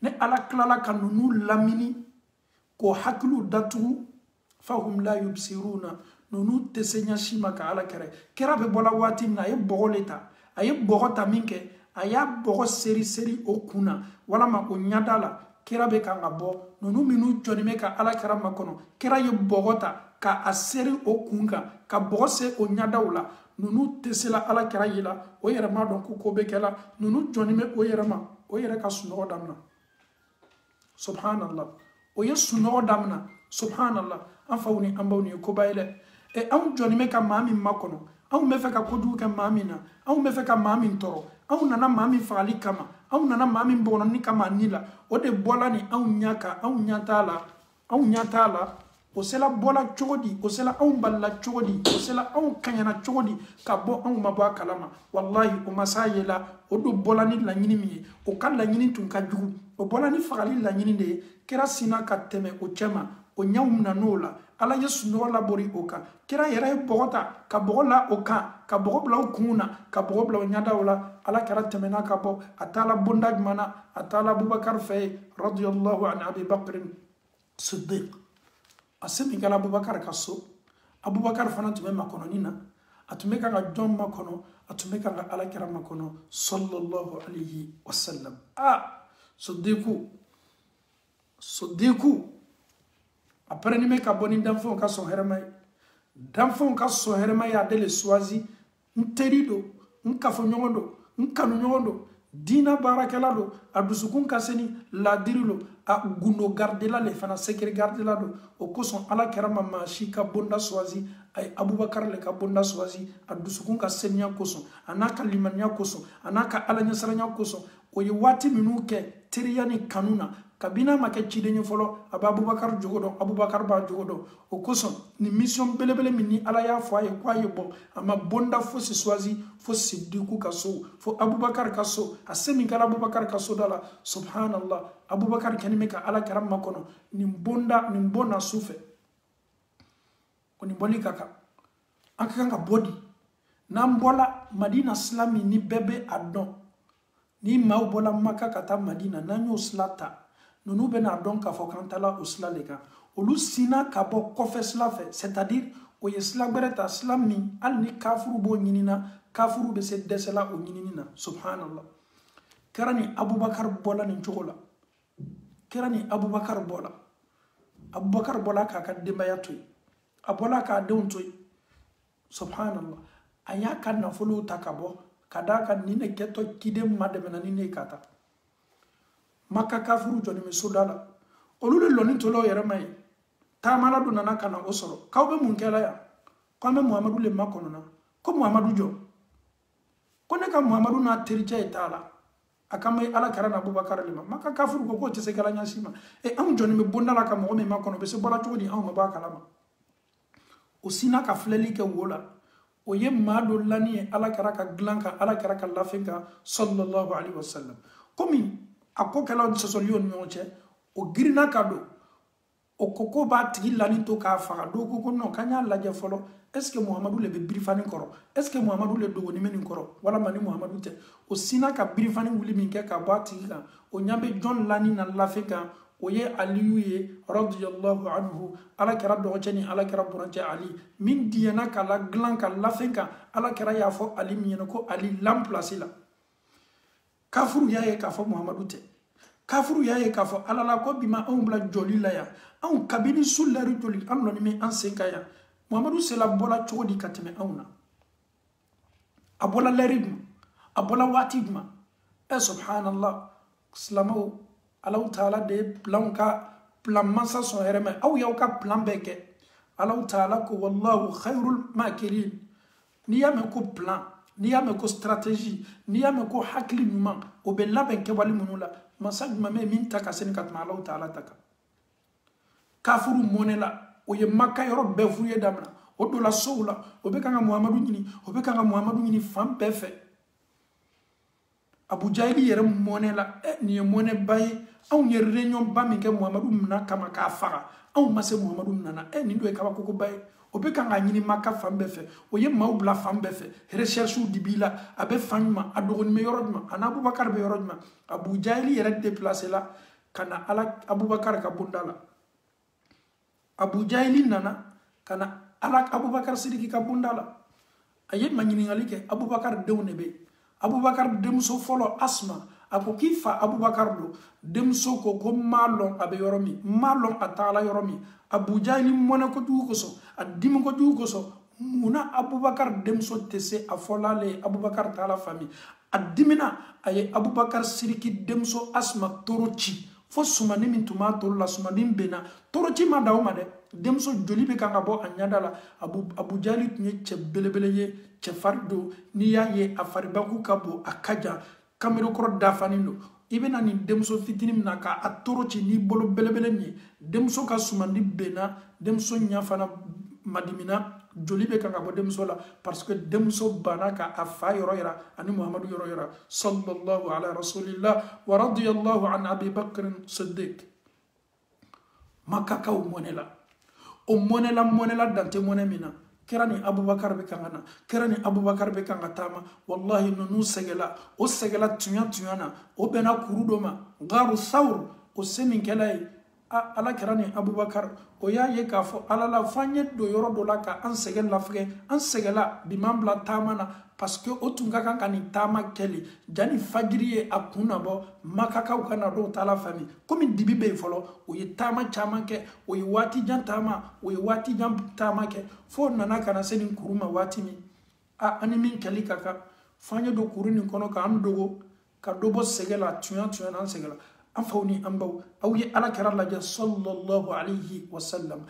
ne ala kilala ka ninnu lamini k'o hakiliw datugu fahum la yubsiruna ninnu tɛ se ɲɛsi ma ka ala kɛrɛ kɛra bɛ bɔla waati min na a ye bɔgɔ le ta a ye bɔgɔ ta min kɛ a y'a bɔgɔ seri o kun na walama o ɲada la kira bɛ kan ka bɔ ninnu minnu jɔnnen bɛ ka ala kɛra makɔnɔ kira ye bɔgɔ ta ka a seri o kun kan ka bɔgɔ se o ɲadaw la ninnu tɛ se la ala kɛra ye la o yɛrɛ m'a dɔn ko bɛ kɛ la ninnu jɔnnen bɛ o yɛrɛ ma o yɛrɛ ka sunɔgɔ damina subhanallah o ye sunɔgɔ damina subhanallah an faw ni an baw ni ye koba ye dɛ anw jɔnnen bɛ ka maa min makɔnɔ anw bɛ fɛ ka kojugu kɛ maa min na anw bɛ fɛ ka maa min tɔɔrɔ anw nana maa min fagali kama anw nana maa min bɔgɔnɔni kama ni la o de bɔla ni anw ɲa kan anw ɲa t'a la o sela bɔla cogo di o sela anw balila cogo di o sela anw kaɲana cogo di ka bɔ anw ma bɔ a kalama wallahi o masa ye la o do bɔla ni laɲini min ye o ka laɲini tun ka jugu o bɔla ni fagali laɲini de ye kira sina ka tɛmɛ o cɛ ma o ɲaw mina n'o la ala ye sunɔgɔ labori o kan kira yɛrɛ ye bɔgɔ ta ka bɔgɔ la o kan ka bɔgɔ bila o kun na ka bɔgɔ bila o ɲadaw la ala kɛra tɛmɛna ka bɔ a taala bonda jumɛn na a taala Abubakar fɛ ye radiyallahu an Abi Bakr Siddiq a se min kɛla Abubakar ka so Abubakar fana tun bɛ makɔnɔni na a tun bɛ kan ka jɔn makɔnɔ a tun bɛ kan ka ala kɛra makɔnɔ sallallahu alaihi wasallam Siddiqu a pɛrɛni bɛ ka bɔ ni danfɛnw ka sɔn hɛrɛma ye danfɛnw ka sɔn hɛrɛma ye a de le choisi n teri don n kafoɲɔgɔn don n kanuɲɔgɔn don diina baarakɛla don a dusukun ka seni ladiri don a gundo gardela le fana sekere gardela don o kosɔn ala kɛra ma maa si ka bonda choisi a ye Abubakar le ka bonda choisi a dusukun ka seniya kosɔn a n'a ka limaniya kosɔn a n'a ka ala ɲɛsiranya kosɔn o ye waati minnu kɛ teriya ni kanu na kabina ma kɛ ciden ye fɔlɔ a bɛ Abubakar jogo dɔn Abubakar b'a jogo dɔn o kosɔn ni mission belebele min ni ala y'a fɔ a ye k'a ye bɔ a ma bonda fosi choisi fo Siddiqu ka so fo Abubakar ka so a se min kɛra Abubakar ka so da la subhanallah Abubakar kɛlen bɛ ka ala kɛra makɔnɔ nin bon na su fɛ o nin bɔli ka kan an ka kan ka bɔ di n'an bɔla Madina sila min ni bɛɛ bɛ a dɔn ni maaw bɔla Maka ka taa Madina n'an y'o sila ta ninnu bɛna dɔn k'a fɔ k'an taala o sila le kan olu sina ka bɔ kɔfɛ sila fɛ c'est-à-dire o ye sila gbɛrɛ ta sila min hali ni kafuru b'o ɲinina kafuru bɛ se dɛsɛ la o ɲinini na subhanallah kɛra ni Abubakar bɔla nin cogo la kɛra ni Abubakar bɔla k'a ka denbaya to yen a bɔla k'a denw to yen subhanallah aya kan na folo takabo kada kan ni ne keto kide mademena ni ne kata maka kafuru joni me sodala olule loni tolo yere mai tamala do nana kana osoro kawbe mun kala ya kwame muhammadu le makono na ko muhammadu jo ko ne ka muhammadu na tericha itala akama ala karana abubakar le maka kafuru ko te se kala nyasima e am joni me bondala ka mo me makono be se bola chodi am ba kalama osina ka fleli ke wola o ye mado lani ala karaka glanka ala karaka lafinka sallallahu alaihi wasallam komi akokela on sosolion nyonche o girina kado o koko ba tigi lani to ka faga do ko no kanya laje folo est-ce que muhammadu le be brifani koro est-ce que muhammadu le do ni meni koro wala mani muhammadu te o sina ka brifani wuli min ke ka ba tigi ka o nyambe jon lani na lafinka o ye aliyu ye radiyallahu anhu ala kera dɔgɔcɛ ni ala kera burancɛ ali min diyana ka la dilan ka lafɛn kan ala kera y'a fɔ ali min ɲɛna ko ali lamplasi la kafuru y'a ye k'a fɔ muhammadu tɛ kafuru y'a ye k'a fɔ ala la ko bi ma anw bila jɔli la yan anw kabini su lɛri joli an nɔni min an sen ka yan muhammadu sela bɔla cogo di ka tɛmɛ anw na a bɔla lɛri juma a bɔla waati juma subhanallah silamɛw Allah Ta'ala de plan ka plan masa son hereme aw yaw ka plan beke Allah Ta'ala ko wallahu khairul makirin ni yame ko plan ni yame ko stratégie ni yame ko hakli numa o be laben ke wali munula masaj mame min taka sen kat ma Allah Ta'ala taka kafuru monela o ye makka yoro be fuye damna o do la sowla o be kanga muhammadu ni fam pefe Abu Jahili yere monela ni mone baye anw ye réunion ba min kɛ muhammadu mina kama k'a faga anw ma se muhammadu nana ni do ye kabakoko ba ye o bɛ kan ka ɲini maka fan bɛɛ fɛ o ye maaw bila fan bɛɛ fɛ recherche di b'i la a bɛ fan ɲuman a dɔgɔnin bɛ yɔrɔ ɲuman a n'abubakar bɛ yɔrɔ ɲuman Abu Jahili yɛrɛ déplacé la ka na ala abubakar ka bonda la Abu Jahili nana ka na ala abubakar sidiki ka bonda la a ye ɲininkali kɛ abubakar denw de bɛ abubakar denmuso fɔlɔ asma a ko k'i fa abubakar do denmuso ko malon abe yɔrɔ min malon a taala yɔrɔ min Abu Jahili mɔnɛ kojugu kosɔn a dimi kojugu kosɔn munna abubakar denmuso tɛ se a fɔlale abubakar taala fami a dimina a ye abubakar siriki denmuso asma toro ci fo sumani min tun b'a toro la sumani benna toro ci ma d'aw ma dɛ denmuso joli bɛ kan ka bɔ a ɲada la Abu Jahili tun ye cɛ belebele ye cɛ fari do n'i y'a ye a faribaku ka bon a ka jan kamero kɔrɔ dafanin do i bɛna nin denmuso fitinin min na k'a toro ci n'i bolo belebele min ye denmuso ka sumandi benna denmuso ɲa fana madimina joli bɛ kan ka bɔ denmuso la parce que denmuso banna ka a fa yɔrɔ yira ani muhammadu yɔrɔ yira sallallahu ala rasulillah wa radiyallahu an abi bakr siddiq makakaw mɔnɛ la o mɔnɛ la dante mɔnɛ min na kɛra ni abubakar bɛ kan ka na kɛra ni abubakar bɛ kan ka taama wallahi ninnu sɛgɛla o sɛgɛla tuɲa na o bɛnna kuru dɔ ma garu thawr o se min kɛla ye ala kɛra ni abubakar o y'a ye k'a fɔ ala la f'an ye don yɔrɔ dɔ la ka an sɛgɛ lafɛgɛ an sɛgɛla bi m'an bila taama na parce que o tun ka kan ka nin taama kɛli jani fajiri ye a kun na bɔ makakaw ka na dɔw taala fami komi dibi bɛ yen fɔlɔ o ye taama caman kɛ o ye waati jan taama o ye waati jan taama kɛ fo nana kana se nin kuru ma waati min ani min kɛli ka kan f'an ye don kuru nin kɔnɔ k'an dogo ka dɔ bɔ sɛgɛ la tuɲa na an sɛgɛ la an faw ni an baw aw ye ala kɛra lajɛ sallallahu alayhi wa sallam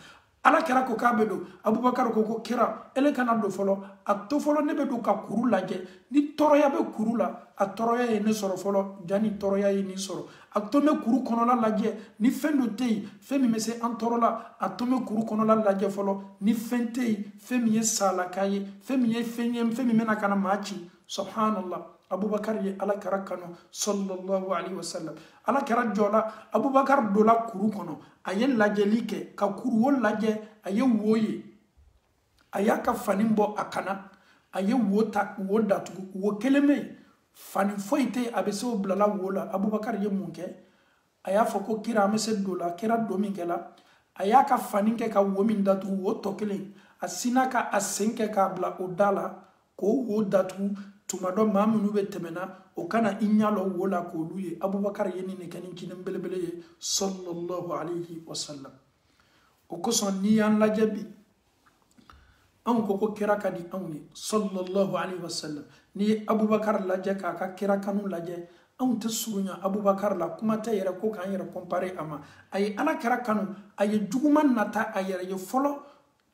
ala kɛra ko k'a bɛ don abubakar ko kɛra ele kana don fɔlɔ a to fɔlɔ ne bɛ don ka kuru lajɛ ni tɔɔrɔya bɛ kuru la a tɔɔrɔya ye ne sɔrɔ fɔlɔ jani tɔɔrɔya ye nin sɔrɔ a to n bɛ kuru kɔnɔla lajɛ ni fɛn dɔ tɛ yen fɛn min bɛ se an tɔɔrɔ la a to n bɛ kuru kɔnɔla lajɛ fɔlɔ ni fɛn tɛ yen fɛn min ye salaka ye fɛn min ye fɛn ye fɛn min bɛna ka na maa ci subhanallah abubakar ye ala kɛra kanu sallallahu alaihi wasallam ala kɛra jɔla abubakar dola kuru kɔnɔ a ye lajɛli kɛ ka kuru o lajɛ a ye wo ye a y'a ka fani bɔ a kana a ye wo datugu wo kelen bɛ yen fani foyi tɛ yen a bɛ se o bilala wo la abubakar ye mun kɛ a y'a fɔ ko kira an bɛ se do la kira do min kɛla a y'a ka fani kɛ ka wo min datugu wo tɔ kelen a sinna ka a sen kɛ k'a bila o da la k'o wo datugu tuma dɔ maa minnu bɛ tɛmɛna o kana i ɲɛ lɔ wo la k'olu ye abubakar ye nin de kɛ ni jinɛ belebele ye sallallahu alayhi wa sallam o kosɔn n'i y'an lajɛ bi an ko kira ka di anw ye sallallahu alaihi wasallam ni Abubakar lajɛ k'a ka kira kanu lajɛ anw tɛ surunya Abubakar la kuma tɛ yɛrɛ ko k'an yɛrɛ comparer a ma a ye ala kira kanu a ye juguman nata a yɛrɛ ye fɔlɔ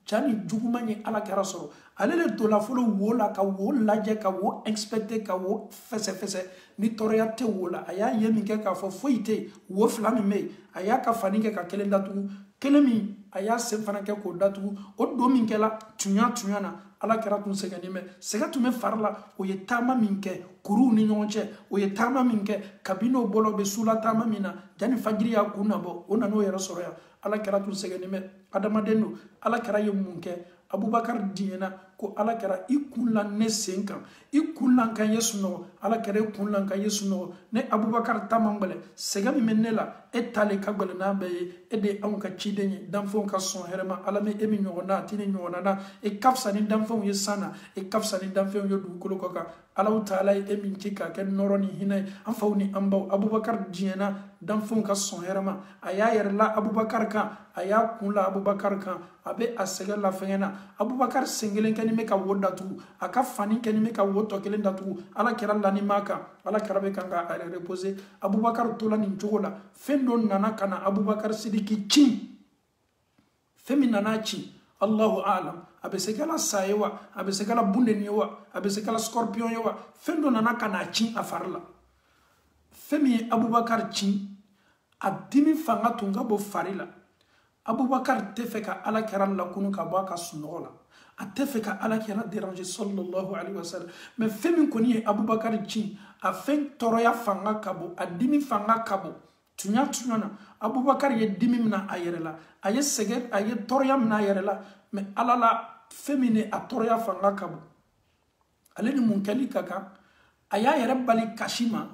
jani juguman ye ala kira sɔrɔ ale le dola fɔlɔ wo la ka wo lajɛ ka wo inspecter ka wo fɛsɛfɛsɛ ni tɔɔrɔya tɛ wo la a y'a ye min kɛ k'a fɔ foyi tɛ wo fila min bɛ yen a y'a ka fani kɛ ka kelen datugu kelen min a y'a sen fana kɛ k'o datugu o don min kɛla tunya na ala kɛra tun sɛgɛnnen bɛ sɛgɛ tun bɛ fari la o ye taama min kɛ kuruw ni ɲɔgɔn cɛ o ye taama min kɛ kabini o bɔlɔ bɛ sula taama min na jani fajiri y'a kun nabɔ o nan'o yɛrɛ sɔrɔ yan ala kɛra tun sɛgɛnnen bɛ adamaden don ala kɛra ye mun kɛ Abubakar diɲɛna ko ala kɛra i kun la ne sen kan i kun la kan ye sunɔgɔ ala kɛra i kun la kan ye sunɔgɔ ne Abubakar ta man gbɛlɛ sɛgɛ min bɛ ne la e t'ale ka gbɛlɛ n'a bɛɛ ye e de ye anw ka ciden ye danfɛnw ka sɔn hɛrɛ ma ala bɛ e min ɲɔgɔn na a tɛ ne ɲɔgɔn na e ka fisa ni danfɛnw ye san na e ka fisa ni danfɛnw ye dugukolo kɔ kan alaw taala ye e min ci k'a kɛ nɔrɔ ni hinɛ ye an faw ni an baw Abubakar diɲɛna danfɛnw ka sɔn hɛrɛ ma a y'a yɛrɛ la Abubakar kan a y'a kun la Abubakar kan a bɛ a sɛgɛ la fɛngɛ na Abubakar sen kelen kɛni bɛ ka wo datugu a ka fani kɛni bɛ ka wo tɔ kelen datugu ala kɛra lanima kan ala kɛra bɛ kan ka a reposer Abubakar tola nin cogo la fɛn dɔ nana ka na Abubakar Sidiki ci fɛn min nana ci Allahu alam a bɛ se kɛla sa ye wa a bɛ se kɛla bundeni ye wa a bɛ se kɛla scorpion ye wa fɛn dɔ nana ka na ci a fari la fɛn min ye Abubakar ci a dimi fanga tun ka bɔ fari la Abubakar tɛ fɛ ka ala kɛra lakunu ka bɔ a ka sunɔgɔ la a tɛ fɛ ka ala kɛra déranger sallallahu alaihi wasallam mais fɛn min kɔni ye Abubakar ci a fɛn tɔɔrɔya fanga ka bɔ a dimi fanga ka bɔ tunya na Abubakar ye dimi mina a yɛrɛ la a ye sɛgɛ a ye tɔɔrɔya mina a yɛrɛ la mais ala la fɛn min ye a tɔɔrɔya fanga ka bɔ ale ni mun kɛli ka kan a y'a yɛrɛ bali kasi ma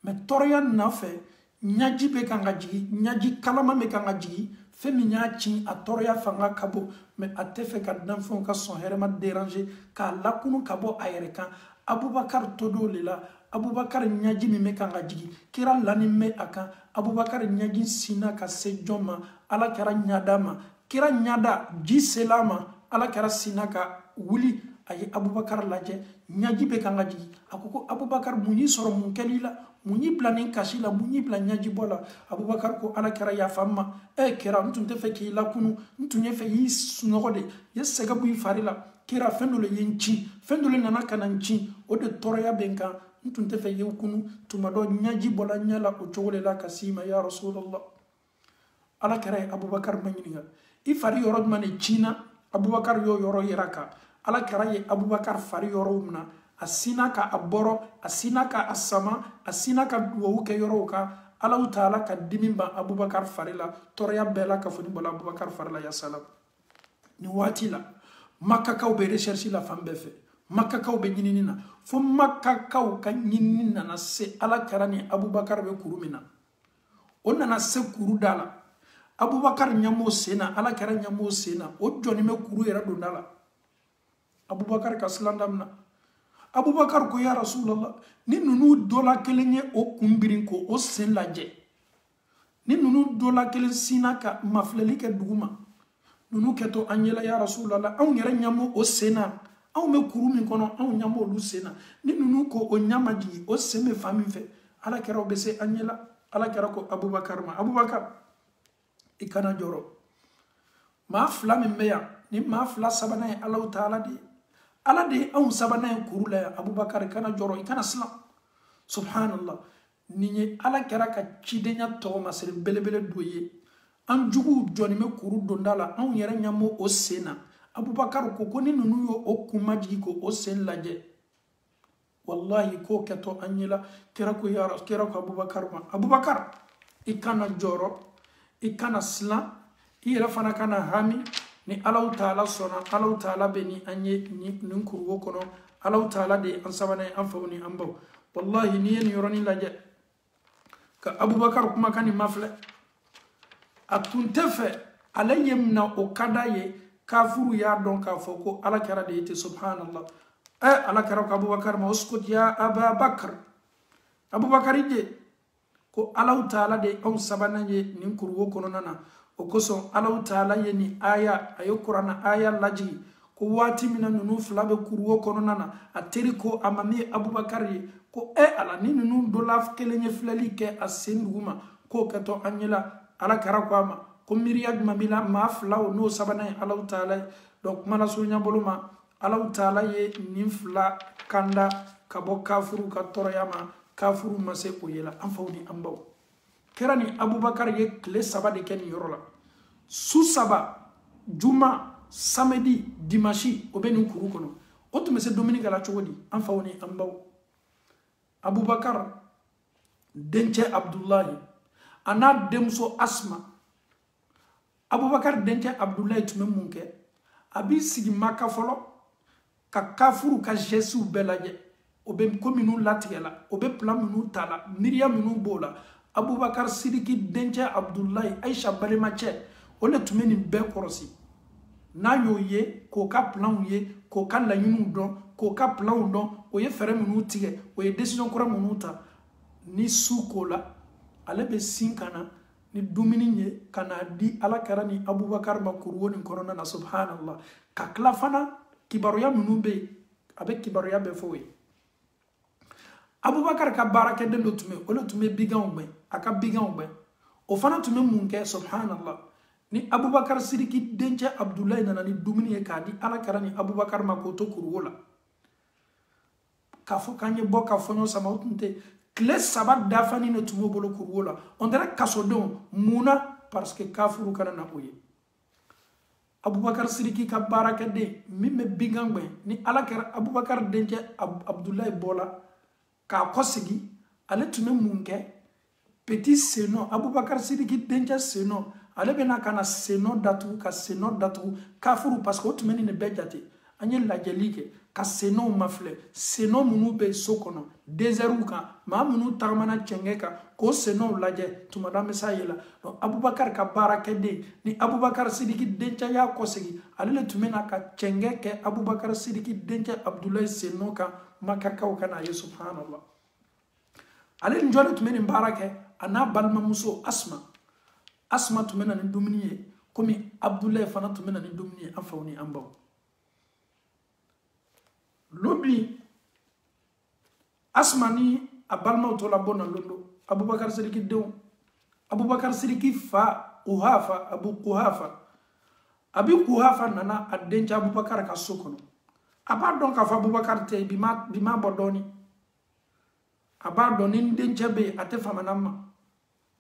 mais tɔɔrɔya nɔfɛ ɲaji bɛ kan ka jigin ɲaji kalama bɛ kan ka jigin fɛn min y'a ci a tɔɔrɔya fanga ka bɔ mais a tɛ fɛ ka danfɛnw ka sɔn hɛrɛ ma déranger k'a lakunu ka bɔ a yɛrɛ kan Abubakar to do le la Abubakar ɲaji min bɛ kan ka jigin kira lani bɛ a kan Abubakar ɲaji sinna ka se jɔn ma ala kɛra ɲada ma kira ɲada ji sela ma ala kɛra sinna ka wuli a ye Abubakar lajɛ ɲaji bɛ kan ka jigin a ko Abubakar mun y'i sɔrɔ mun kɛl'i la mun y'i bila nin kasi la mun y'i bila ɲaji bɔ la Abubakar ko ala kɛra yafa n ma kira n tun tɛ fɛ k'i lakunu n tun ye fɛ y'i sunɔgɔ de ye sɛgɛ bɔ i fari la kira fɛn dɔ le ye n ci fɛn dɔ le nana ka na n ci o de tɔɔrɔya bɛ n kan n tun tɛ fɛ y'o kunu tuma dɔ ɲaji bɔla ɲɛ la o cogo de la ka s'i ma ya Rasulallah ala kɛra ye Abubakar ma ɲininka i fari yɔrɔ jumɛn de ciina Abubakar y'o yɔrɔ yira kan ala kɛra ye Abubakar fari yɔrɔw mina a sinna ka a bɔrɔ a sinna ka a sama a sinna ka duwawu kɛ yɔrɔw kan alaw taala ka dimi ban Abubakar fari la tɔɔrɔya bɛɛ la ka foni bɔla Abubakar fari la ya salam nin waati la Makkakaw bɛ recherche la fan bɛɛ fɛ Makkakaw bɛ ɲinini na fo Makkakaw ka ɲinini nana se ala kɛra ni Abubakar bɛ kuru min na o nana se kuru da la Abubakar ɲam'o sen na ala kɛra ɲam'o sen na o jɔni bɛ kuru yɛrɛ donda la Abubakar ka silan damina Abubakar ko ya Rasulallah ni ninnu dɔla kelen ye o kunbirin ko o sen lajɛ ni ninnu dɔla kelen sinna ka mafilɛli kɛ duguma ninnu kɛtɔ an ɲɛla ya Rasulallah anw yɛrɛ ɲam'o o sen na anw bɛ kuru min kɔnɔ anw ɲam'o olu sen na ni ninnu ko o ɲama jigin o sen bɛ fan min fɛ ala kɛra o bɛ se an ɲɛla ala kɛra ko Abubakar ma Abubakar i kana jɔrɔ maa fila min bɛ yan ni maa fila sabanan ye alaw taala de ye ala de ye anw sabanan ye kuru la yan Abubakar i kana jɔrɔ i kana silan subhanallah nin ye ala kɛra ka cidenya tɔgɔmasiri belebele dɔ ye an juguw jɔni bɛ kuru donda la anw yɛrɛ ɲam'o o sen na Abubakar ko ni ninnu y'o o kun majigi ko o sen lajɛ wallahi k'o kɛtɔ an ɲɛla kira ko Abubakar ma Abubakar i kana jɔrɔ i kana silan i yɛrɛ fana kana hami ni alaw taala sɔnna alaw taala bɛ ni an ye nin kuruwo kɔnɔ alaw taala de an sabanan ye an faw ni an baw wallahi ni ye nin yɔrɔnin lajɛ ka Abubakar kumakan nin mafilɛ a tun tɛ fɛ ale ye mina o ka d'a ye kafuru y'a dɔn k'a fɔ ko ala kɛra de ye ten subhanallah ala kɛra ko Abubakar ma uskut ya Ababakar Abubakar je ko alaw taala de anw sabanan ye nin kuruwo kɔnɔna na o kosɔn alaw taala ye ni aya a ye kuranna aya lajigi ko waati mina nunu fila bɛ kuruwo kɔnɔna na a teri ko a ma min ye Abubakar ye ko ala ni nunu dɔ la kelen ye filɛli kɛ a sen dugu ma k'o kɛtɔ an ɲɛla Alakira ko a ma ko miiriya jumɛn b'i la maa filaw n'o sabanan ye Alahu Taala ye donc kuma lasurunya bolo ma Alahu Taala ye nin fila kanda ka bɔ kafuru ka tɔrɔya ma kafuru ma se o ye la an faw ni an baw kɛra ni Abubakar ye tile 3 de kɛ nin yɔrɔ la su 3 juma samedi dimanche o bɛ nin kuru kɔnɔ o tun bɛ se Dominika la cogo di an faw ni an baw Abubakar dencɛ Abdulahi a n'a denmuso Asma Abubakar dencɛ Abdulahi tun bɛ mun kɛ a b'i sigi Maka fɔlɔ ka kafuru ka jesiw bɛɛ lajɛ o bɛ ko minnu latigɛ la o bɛ plan minnu ta la miiriya minnu b'o la Abubakar Sidiki dencɛ Abdulahi Aisha balimacɛ o le tun bɛ nin bɛɛ kɔlɔsi n'a y'o ye k'o ka planw ye k'o ka laɲiniw dɔn k'o ka planw dɔn o ye fɛɛrɛ minnu tigɛ o ye décision kura minnu ta ni su ko la ale bɛ sin ka na ni dumuni ye ka n'a di Alakira ni Abubakar ma kuruwo nin kɔnɔna na subhanallah ka tila fana kibaruya minnu bɛ yen a bɛ kibaruya bɛɛ fɔ o ye Abubakar ka baarakɛden dɔ tun bɛ o le tun bɛ biganw gbɛn a ka biganw gbɛn o fana tun bɛ mun kɛ subhanallah ni Abubakar Sidiki dencɛ Abdulahi nana ni dumuni ye k'a di Alakira ni Abubakar ma k'o to kuruwo la k'a fɔ k'an ye bɔ ka fɔɲɔ sama o tun tɛ tile 3 dafani ne tun b'o bolo kuruwo la on dirait kasodenw munna parce que kafuru kana na o ye Abubakar Sidiki ka baarakɛden min bɛ bigan gbɛn ni Alakira Abubakar dencɛ Abdulahi bɔla k'a kɔsegi ale tun bɛ mun kɛ petit senɔ Abubakar Sidiki dencɛ senɔ ale bɛna ka na senɔ datugu ka senɔ datugu kafuru parce que o tun bɛ nin de bɛɛ jate an ye lajɛli kɛ ka senɔw mafilɛ senɔ minnu bɛ so kɔnɔ désert kan maa minnu tagamana cɛngɛ kan k'o senɔw lajɛ tuma dɔ an bɛ s'a ye la Abubakar ka baarakɛden ni Abubakar Sidiki dencɛ y'a kɔsegi ale le tun bɛna ka cɛngɛ kɛ Abubakar Sidiki dencɛ Abdulahi senɔ kan Makakaw ka n'a ye subhanallah ale ni jɔn de tun bɛ nin baara kɛ a n'a balimamuso Asma tun bɛ na ni dumuni ye komi Abdulahi fana tun bɛ na ni dumuni ye an faw ni an baw lobi Asma ni a balimaw tora bɔ na londo Abubakar Sidiki denw Abubakar Sidiki fa Kuhafa Abu Kuhafa Abi Kuhafa nana a dencɛ Abubakar ka so kɔnɔ a b'a dɔn k'a fɔ Abubakar tɛ bi ma bɔ dɔɔni a b'a dɔn ni dencɛ bɛ yen a tɛ famana ma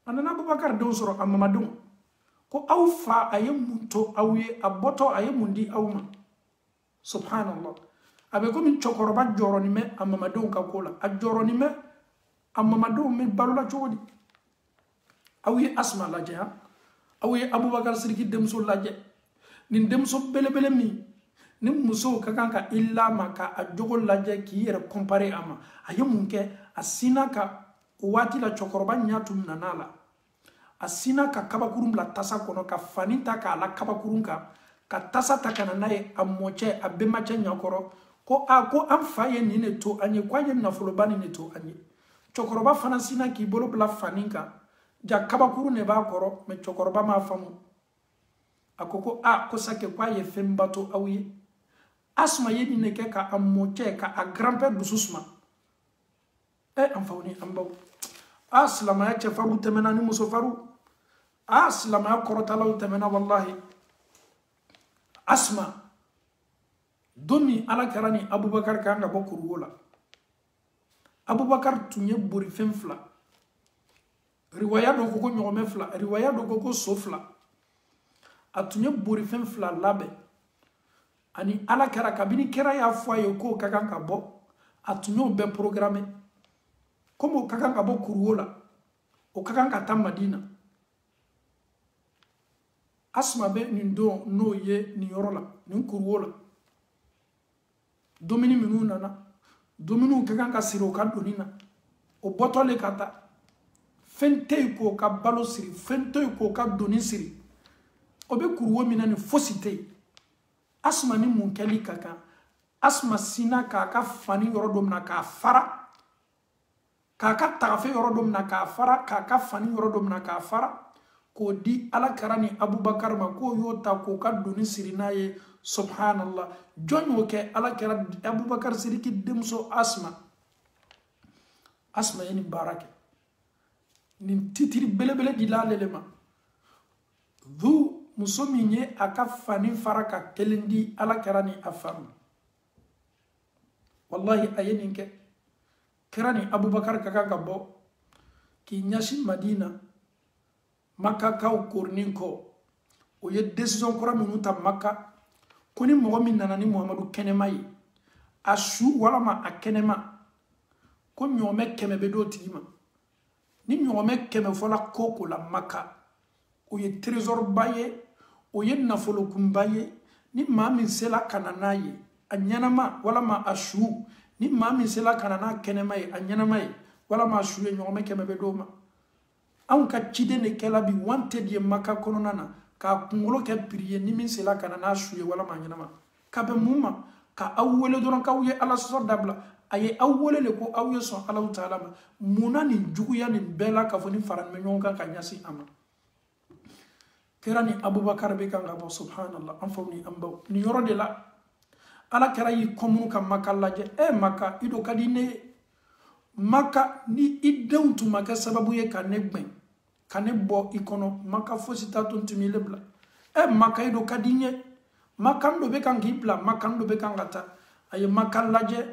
a nana Abubakar denw sɔrɔ a mamadenw ko aw fa a ye mun to aw ye a bɔtɔ a ye mun di aw ma subhanallah a bɛ komi cɛkɔrɔba jɔrɔnin bɛ a mamadenw ka ko la a jɔrɔnin bɛ a mamadenw bɛ balola cogo di aw ye Asma lajɛ aw ye Abubakar Sidiki denmuso lajɛ nin denmuso belebele min ni musow ka kan ka i lama ka a jogo lajɛ k'i yɛrɛ comparer a ma a ye mun kɛ a sinna ka o waati la cɛkɔrɔba ɲɛ tun nana la a sinna ka kabakurun bila tasa kɔnɔ ka fani ta k'a la kabakurun kan ka tasa ta ka na n'a ye a mɔcɛ a bɛnbacɛ ɲɛkɔrɔ ko ko an fa ye nin de to an ye ko an ye nafoloba nin de to an ye cɛkɔrɔba fana sinna k'i bolo bila fani kan ja kabakurun de b'a kɔrɔ mɛ cɛkɔrɔba m'a faamu a ko ko sake ko a ye fɛnba to aw ye Asma ye nin de kɛ ka a mɔcɛ ka a grand-père dusu suma an faw ni an baw silamaya cɛfarinw tɛmɛna ni musofarinw silamaya kɔrɔtalaw tɛmɛna wallahi Asma don min Alakira ni Abubakar kan ka bɔ kuruwo la Abubakar tun ye borifɛn 2 riwaya dɔ ko ɲɔgɔmɛ 2 riwaya dɔ ko so 2 a tun ye borifɛn 2 labɛn ani Alakira kabini kɛra y'a fɔ a ye k'o ka kan ka bɔ a tun y'o bɛɛ programme comme o ka kan ka bɔ kuruwo la o ka kan ka taa Madina Asma bɛ nin don n'o ye nin yɔrɔ la nin kuruwo la dumuni minnu nana dumuniw ka kan ka siri o ka doni na o bɔtɔle ka taa fɛn tɛ yen k'o ka balo siri fɛn tɛ yen k'o ka doni siri o bɛ kuruwo min na ni fosi tɛ yen Asma ni mun kɛli ka kan Asma sinna k'a ka fani yɔrɔ dɔ minɛ k'a fara k'a ka tagafe yɔrɔ dɔ minɛ k'a fara k'a ka fani yɔrɔ dɔ minɛ k'a fara k'o di Alakira ni Abubakar ma k'o y'o ta k'o ka doni siri n'a ye subhanallah jonyo ke ala kera Abubakar Sidiki demso asma yani barake nin titiri belebele di la lelema du musominye aka fani faraka kelendi ala kerani afam wallahi ayeninke kerani Abubakar kaka gabo ki nyashi Madina Makka kaw korninko o ye décision kora minu ta Makka koni mogo min nana ni Muhammadu kenema yi ashu walama a kenema ko nyome keme be do tigima ni nyome keme fola koko la Makka o ye trésor baye o ye nafolo kumbaye ni mami sela kanana ye anyanama walama ashu ni mami sela kanana kenema ye anyanama ye walama ashu ye nyome keme be do ma an ka cide ne kela bi wanted ye Makka konona na ka kungolo ke prier ni min sela kanana ashu ye walama anyanama ka be mumma ka awwele doron ka wuye ala so dabla aye awwele le ko awye son Allah taala muna ni juguya ni bela ka foni faran me nyonga ka nyasi ama kerani Abubakar be kan gabo subhanallah an fawni ambaw ni yoro de la ala kera yi komunu ka Makka laje Makka ido kadine Makka ni idewtu Makka sababu ye kane bo ikono Makka fosita tuntumi lebla Makka ido kadine Makka ndo be kan gibla Makka ndo be kan gata aye Makka laje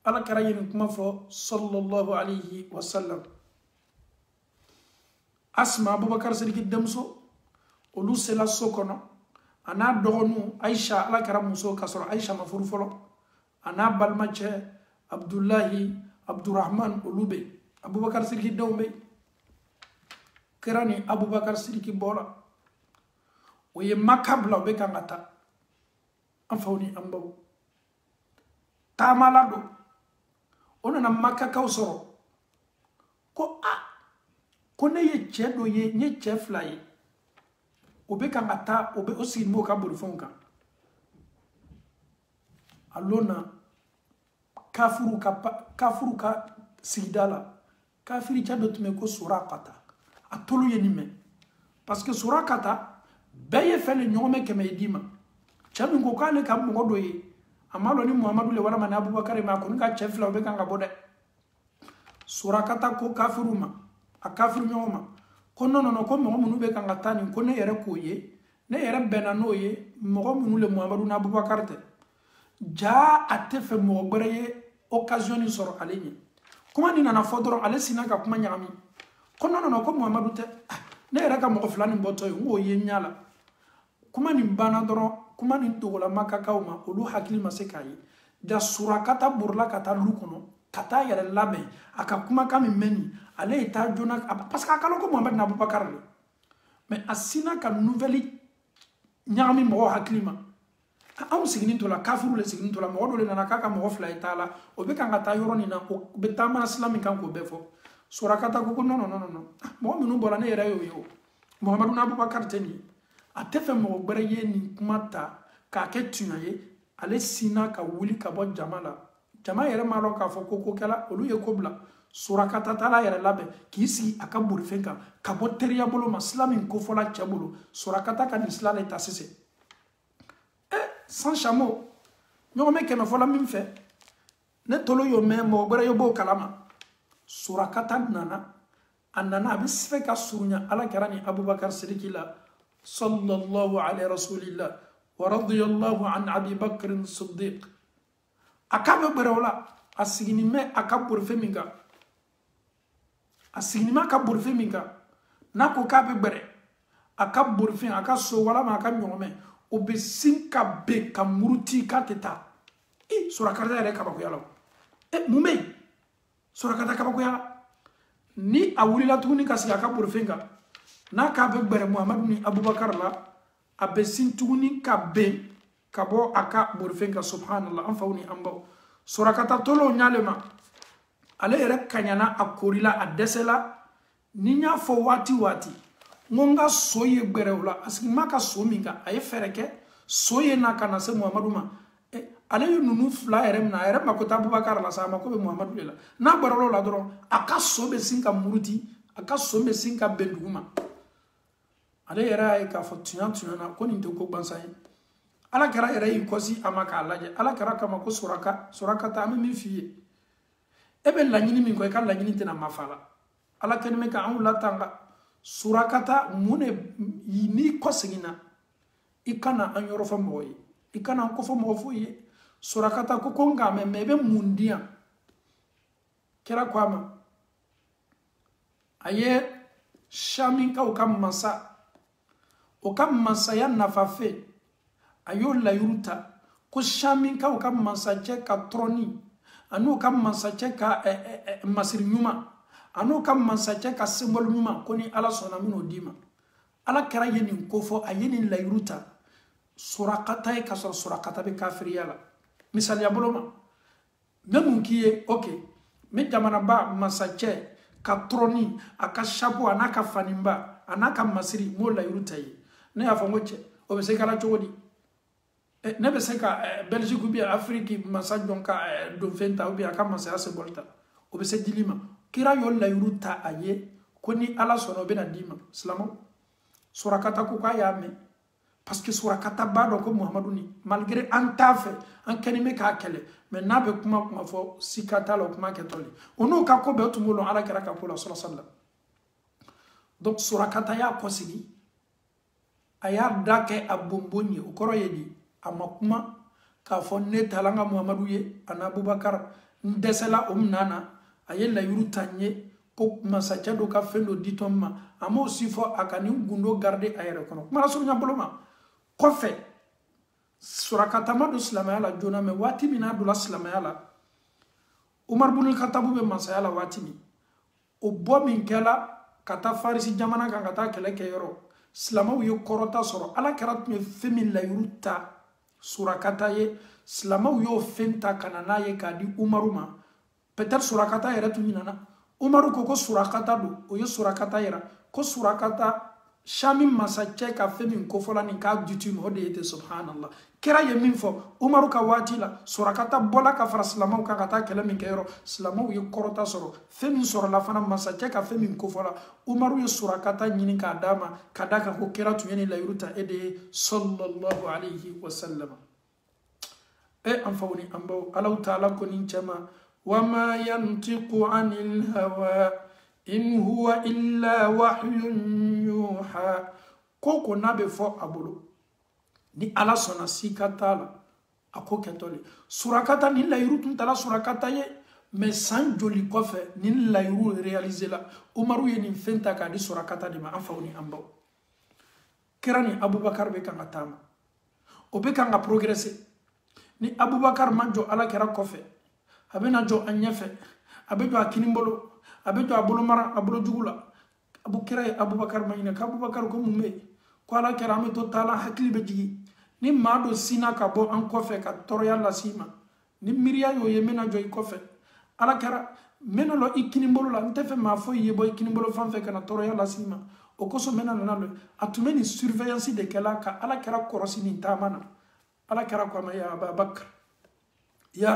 ala kera yin kuma fo sallallahu alayhi wa sallam asma Abubakar Sidiki demso olu sela sokono ana dogonu Aisha ala kera muso kasoro Aisha mafuru folo ana balmache Abdullahi Abdurrahman olube Abubakar Sidiki dawbe kerani Abubakar Sidiki bola oye Makka bla be kangata afawni ambaw tamalado onana Makka kawsoro ko ko ne ye chedo ye nye chefla ye obe kangata obe osi mo ka bolifonka alona kafuru ka sidala kafiri chado tume ko Surakata atolu ye nime parce que Surakata beye fele nyome keme edima chadu ko kale ka mo do ye amalo ni Muhammadu le wala man Abubakar ma ko nga chefla obe kanga bode Surakata ko kafiruma a kafiru nyoma ko no ko mo munu be kanga tani ko ne yere ko ye ne yere benano ye mo munu le Muhammadu na Abubakar te ja atefe mo gbere ye occasion ni soro alenye kuma ni nana fodoro ale sinaka kuma nyami ko no ko Muhammadu te ne yere ka mo fulani mboto yo ye nyala kuma ni bana doro kuma ni togola Makka kawma olu hakili masekayi da Surakata burla kata lukono kata yere labe aka kuma kami meni ale ita jona parce que akalo ko Muhammad na Abubakar le mais asina ka nouvelle nyami mo hakili ma am sigini to la kafiru le sigini to la mo do le nana kaka mo fla itala o be kan kata yoro ni na o be tama islamic kan ko befo Surakata ko no mo minu bola ne yere yo Muhammad na Abubakar teni atefe mo gbere ye ni kumata ka ke tunaye ale sina ka wuli ka bo jama yere malo ka fo koko kala olu ye kobla Surakata tala yere labe ki si aka burfenka ka bo teriya bolo ma islamin ko fola chabulu Surakata ka islam eta sese sans chameau nyome ke me fola min fe ne tolo yo me mo gbere yo bo kalama Surakata nana anana bisfe ka surunya ala kerani Abubakar Sidiki la sallallahu alayhi rasulillah wa radiyallahu an Abi Bakr Siddiq akabe berola asigini me akabur feminga asigini ma akabur feminga nako kabe bere akabur fin akaso wala ma akam nyome obesinka be kamuruti kateta Surakata yere kabakuyala mumei Surakata kabakuyala ni awulila tuguni kasi akabur finga na ka be gbere Muhammadu ni Abubakar la abe sintuguni ka be kabo aka borfenka subhanallah an fawni ambaw Surakata tolo nyalema ale yere kanyana akorila adesela ni nya fo wati ngonga soye gbere wala asiki maka so minga aye fereke soye na kana se Muhammadu ma ale nunu fla yere makota Abubakar la sama ko be Muhammadu la na barolo la doro aka so be sinka muruti aka so be sinka benduma ale yera ay ka fotunya na ko ni ko bansaye ala kara yɛrɛ y'i kɔsi a ma k'a lajɛ ala kara kama ko surakata an bɛ min f'i ye e bɛ laɲini min kɔ i ka laɲini tɛna mafa la ala kɛlen bɛ ka anw latanga surakata mun de n'i kɔ seginna i kana an yɔrɔ fɔ mɔgɔ ye i kana an kɔfɔ mɔgɔ foyi ye surakata ko nka mɛ i bɛ mun di yan kɛra ko a ma a ye saminkaw ka masa o ka masaya nafa fɛ a y'o layiru ta ko saminkaw ka masacɛ ka tɔrɔni an'u ka masacɛ ka masiri ɲuman an'u ka masacɛ ka symbole ɲuman ko ni ala sɔnna min o d'i ma ala kɛra ye nin ko fɔ a ye nin layiru ta surakata ye ka sɔrɔ surakata bɛ kafiriya la misaliya bolo ma ne mun k'i ye ok me jamanaba masacɛ ka tɔrɔni a ka chapeau a n'a ka faniba a n'a ka masiri m'o layiru ta ye ne y'a fɔ n ko cɛ o bɛ se kɛra cogo di ne bɛ se ka Belgique ou bien Afrique masa jɔn ka donfɛn ta ou bien a ka masaya symbole ta o bɛ se dili ma kira y'o layiru ta a ye ko ni ala sɔnna o bɛna d'i ma silamɛw surakata ko k'a y'a mɛn parce que surakata b'a dɔn ko Muhamadu ni malgré an t'a fɛ an kɛlen bɛ k'a kɛlɛ mais n'a bɛ kuma fɔ sika t'a la o kuma kɛtɔ le o n'o ka ko bɛɛ tun b'o dɔn ala kɛra ka ko la sallallahu donc surakata y'a kɔsigi a y'a da kɛ a bonbon ye o kɔrɔ ye di a ma kuma k'a fɔ ne taala n ka Muhamadu ye ani Abubakar n dɛsɛla o minɛn na a ye layiru ta n ye ko masacɛ dɔ ka fɛn dɔ di tɔn ma a m'o si fɔ a ka nin gundo garder a yɛrɛ kɔnɔ kuma la surunya bolo ma kɔfɛ surakata ma don silamɛya la joona mais waati min n'a donna silamɛya la Umar ibn Khattabu bɛ masaya la waati min o bɔ min kɛla ka taa Farisi jamana kan ka taa kɛlɛ kɛ yɔrɔ silamɛw ye kɔrɔta sɔrɔ ala kɛra tun ye fɛn min layiru ta surakata ye silamɛw y'o fɛn ta ka na n'a ye k'a di Umaru ma peut-être surakata yɛrɛ tun ɲinana Umaru ko surakata don o ye surakata yira ko surakata Shami masacɛ ka fɛn min kofɔla nin k'a duti ma o de ye ten subhanallah kira ye min fɔ Umaru ka waati la surakata bɔla ka fara silamɛw kan ka taa kɛlɛ min kɛ yɔrɔ silamɛw ye kɔrɔta sɔrɔ fɛn min sɔrɔla fana masacɛ ka fɛn min kofɔla Umaru ye surakata ɲini k'a d'a ma ka d'a kan ko kira tun ye nin layiru ta e de ye sallallahu alayhi wa sallam an faw ni an baw Allahu ta'ala ko nin cɛ ma wa ma yantiqu anil hawa in huwa illa wahyun yuha ko n'a bɛ fɔ a bolo ni ala sɔnna sika t'a la a ko kɛtɔ le surakata ni layiru tun taara surakata ye mais san joli kɔfɛ ni layiru réalisé la Umaru ye nin fɛn ta k'a di surakata de ma an faw ni an baw kira ni Abubakar bɛ kan ka taama o bɛ kan ka progresser ni Abubakar ma jɔ ala kɛra kɔfɛ a bɛna jɔ a ɲɛfɛ a bɛ jɔ a kini bolo a bɛ jɔ a bolo mara a bolo jugu la kira ye Abubakar ma ɲinɛ ko Abubakar ko mun bɛ yen ko ala kɛra an bɛ to taala hakili bɛ jigin ni maa dɔ sina ka bɔ an kɔfɛ ka tɔɔrɔya lase ma ni miiriya y'o ye n bɛna jɔ i kɔfɛ ala kɛra n bɛna lɔ i kini bolo la n tɛ fɛ maa foyi ye bɔ i kini bolo fan fɛ ka na tɔɔrɔya lase ma o kosɔn n bɛna nana lɔ a tun bɛ nin surveillance de kɛla ka ala kɛra kɔrɔsi nin taama na ala kɛra ko a ma ya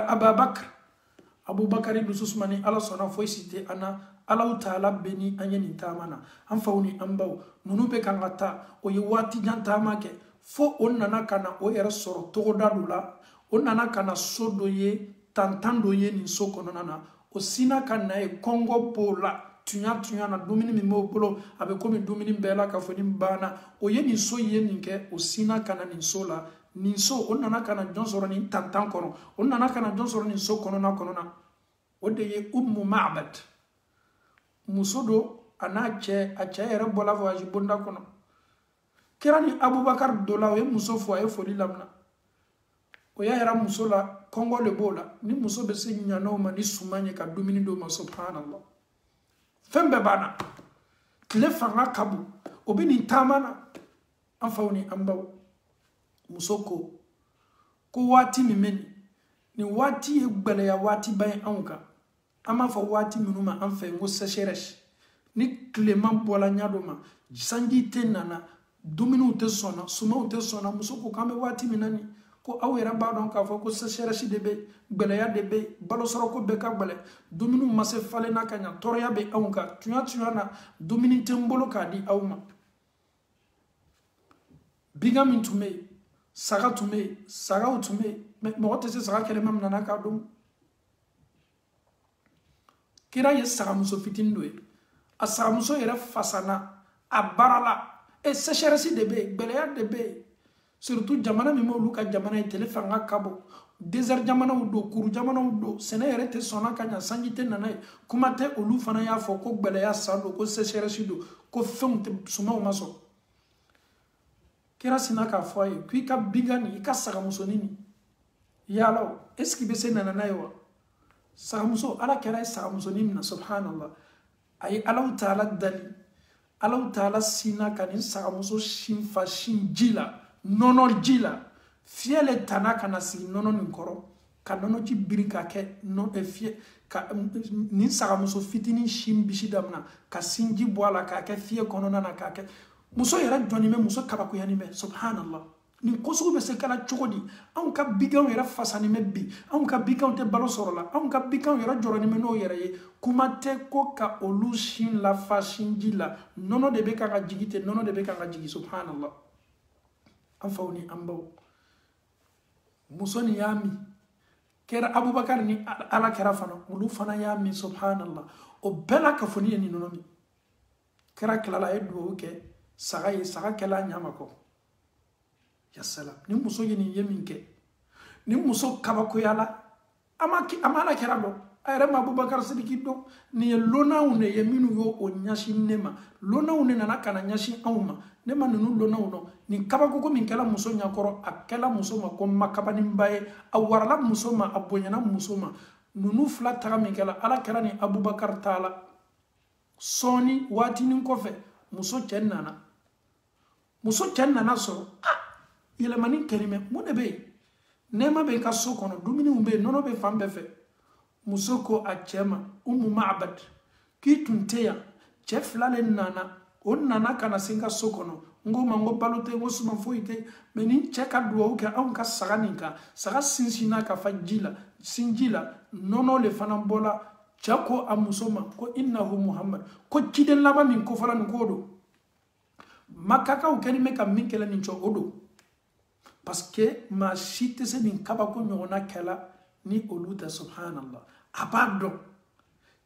Ababakar Abubakar dusu suma ni ala sɔnna foyi si tɛ an na Allahu ta'ala bɛ ni an ye nin taama na an faw ni an baw ninnu bɛ kan ka taa o ye waati jan taama kɛ fo o nana ka na o yɛrɛ sɔrɔ togoda dɔ la o nana ka na so dɔ ye tantan dɔ ye nin so kɔnɔna na o sina ka na ye kɔngɔ b'o la tunya na dumuni min b'o bolo a bɛ komi dumuni bɛɛ la ka fɔ ni banna o ye nin so ye nin kɛ o sina ka na nin so la nin so o nana ka na jɔn sɔrɔ nin tantan kɔnɔ o nana ka na jɔn sɔrɔ nin so kɔnɔna o de ye Ummu Ma'bad muso do a n'a cɛ yɛrɛ bɔla voyage bonda kɔnɔ kira ni Abubakar dɔ la o ye muso fo a ye foli lamina o y'a yɛrɛ muso la kɔngɔ le b'o la ni muso bɛ se ɲanaw ma ni suman ye ka dumuni d'o ma subhanallah fɛn bɛɛ banna tile fanga ka bon o bɛ nin taama na an faw ni an baw muso ko waati min bɛ nin waati ye gbɛlɛya waati ba ye anw kan an b'a fɔ waati minnu ma an fɛ ko sécheresse ni tilema bɔla ɲa dɔ ma sanji tɛ nana dumuniw tɛ sɔnna sumanw tɛ sɔnna muso ko k'an bɛ waati min na nin ko aw yɛrɛ b'a dɔn k'a fɔ ko sécheresse de bɛ gbɛlɛya de bɛ balo sɔrɔko bɛɛ ka gbɛlɛ dumuniw ma se falenna ka ɲa tɔɔrɔya bɛ anw kan tunya na dumuni tɛ n bolo k'a di aw ma biga min tun bɛ yen saga tume mais mɔgɔ tɛ se saga kɛlɛma min nana k'a dɔn kira ye sagamuso fitinin dɔ ye a sagamuso yɛrɛ fasana a barala sécheresse de bɛ yen gbɛlɛya de bɛ yen surtout jamana min m'olu ka jamana ye tele fanga ka bɔ désert jamanaw don kuru jamanaw don sɛnɛ yɛrɛ tɛ sɔnna ka ɲa sanji tɛ nana ye kuma tɛ olu fana y'a fɔ ko gbɛlɛya san don ko sécheresse don ko fɛnw tɛ sumaw ma sɔrɔ kira sina k'a fɔ a ye k'i ka biga nin i ka sagamusonin nin yala o est ce que bɛ se nana n'a ye wa sagamuso ala kɛra ye sagamusonin min na subhanallah a ye alaw taala dali alaw taala sina ka nin sagamuso sin fa sin ji la nɔnɔ ji la fiɲɛ le tanna ka na sigi nɔnɔ nin kɔrɔ ka nɔnɔ ji biri ka kɛ fiɲɛ ka nin sagamuso fitinin sin bisi damina ka sinji bɔ a la k'a kɛ fiɲɛ kɔnɔna na k'a kɛ muso yɛrɛ jɔnni bɛ muso kabakoyani bɛ subhanallah nin ko sugu bɛ se kɛla cogo di anw ka biganw yɛrɛ fasani bɛ bi anw ka biganw tɛ balo sɔrɔ la anw ka biganw yɛrɛ jɔrɔni bɛ n'o yɛrɛ ye kuma tɛ ko ka olu sin lafa sinji la nɔnɔ de bɛ kan ka jigi ten nɔnɔ de bɛ kan ka jigi subhanallah an faw ni an baw muso ni y'a min kɛra abubakar ni ala kɛra fana olu fana y'a min subhanallah o bɛɛ la kafoni ye nin nɔnɔ min kɛra kilala a ye duwawu kɛ saga ye saga kɛla ɲama kɔ ya salam ni muso ye nin ye min kɛ ni muso kabakoyala a ma ala kɛra dɔn a yɛrɛ ma abubakar sidiki dɔn nin ye lonaw de ye minnu y'o ɲɛsin ne ma lonaw de nana ka na ɲɛsin anw ma ne ma ninnu lonaw dɔn nin kabakoko min kɛla muso ɲakɔrɔ a kɛla muso ma ko makabaninba ye a warala muso ma a bonyana muso ma ninnu fila taga min kɛla ala kɛra ni abubakar taala sɔɔni waatinin kɔfɛ muso cɛ nana sɔrɔ yɛlɛmani kɛlimɛ mun de bɛ yen nɛɛma bɛ ka so kɔnɔ dumuniw bɛ yen nɔnɔ bɛ fan bɛɛ fɛ muso ko a cɛ ma umu ma'bad k'i tun tɛ yan cɛ fila le nana o nana ka na se n ka so kɔnɔ n ko ma n ko balo tɛ n ko suma foyi tɛ mɛ nin cɛ ka duwawu kɛ anw ka saga nin kan saga sinsinna ka fa ji la sinji la nɔnɔ le fana bɔla cɛ ko a muso ma ko innahu muhammad ko ciden laban min kofɔla nin ko don makakaw kɛlen bɛ ka min kɛlɛ nin cɔ o don parce que maa si tɛ se nin kabako ɲɔgɔnna kɛla ni olu tɛ subhanallah a b'a dɔn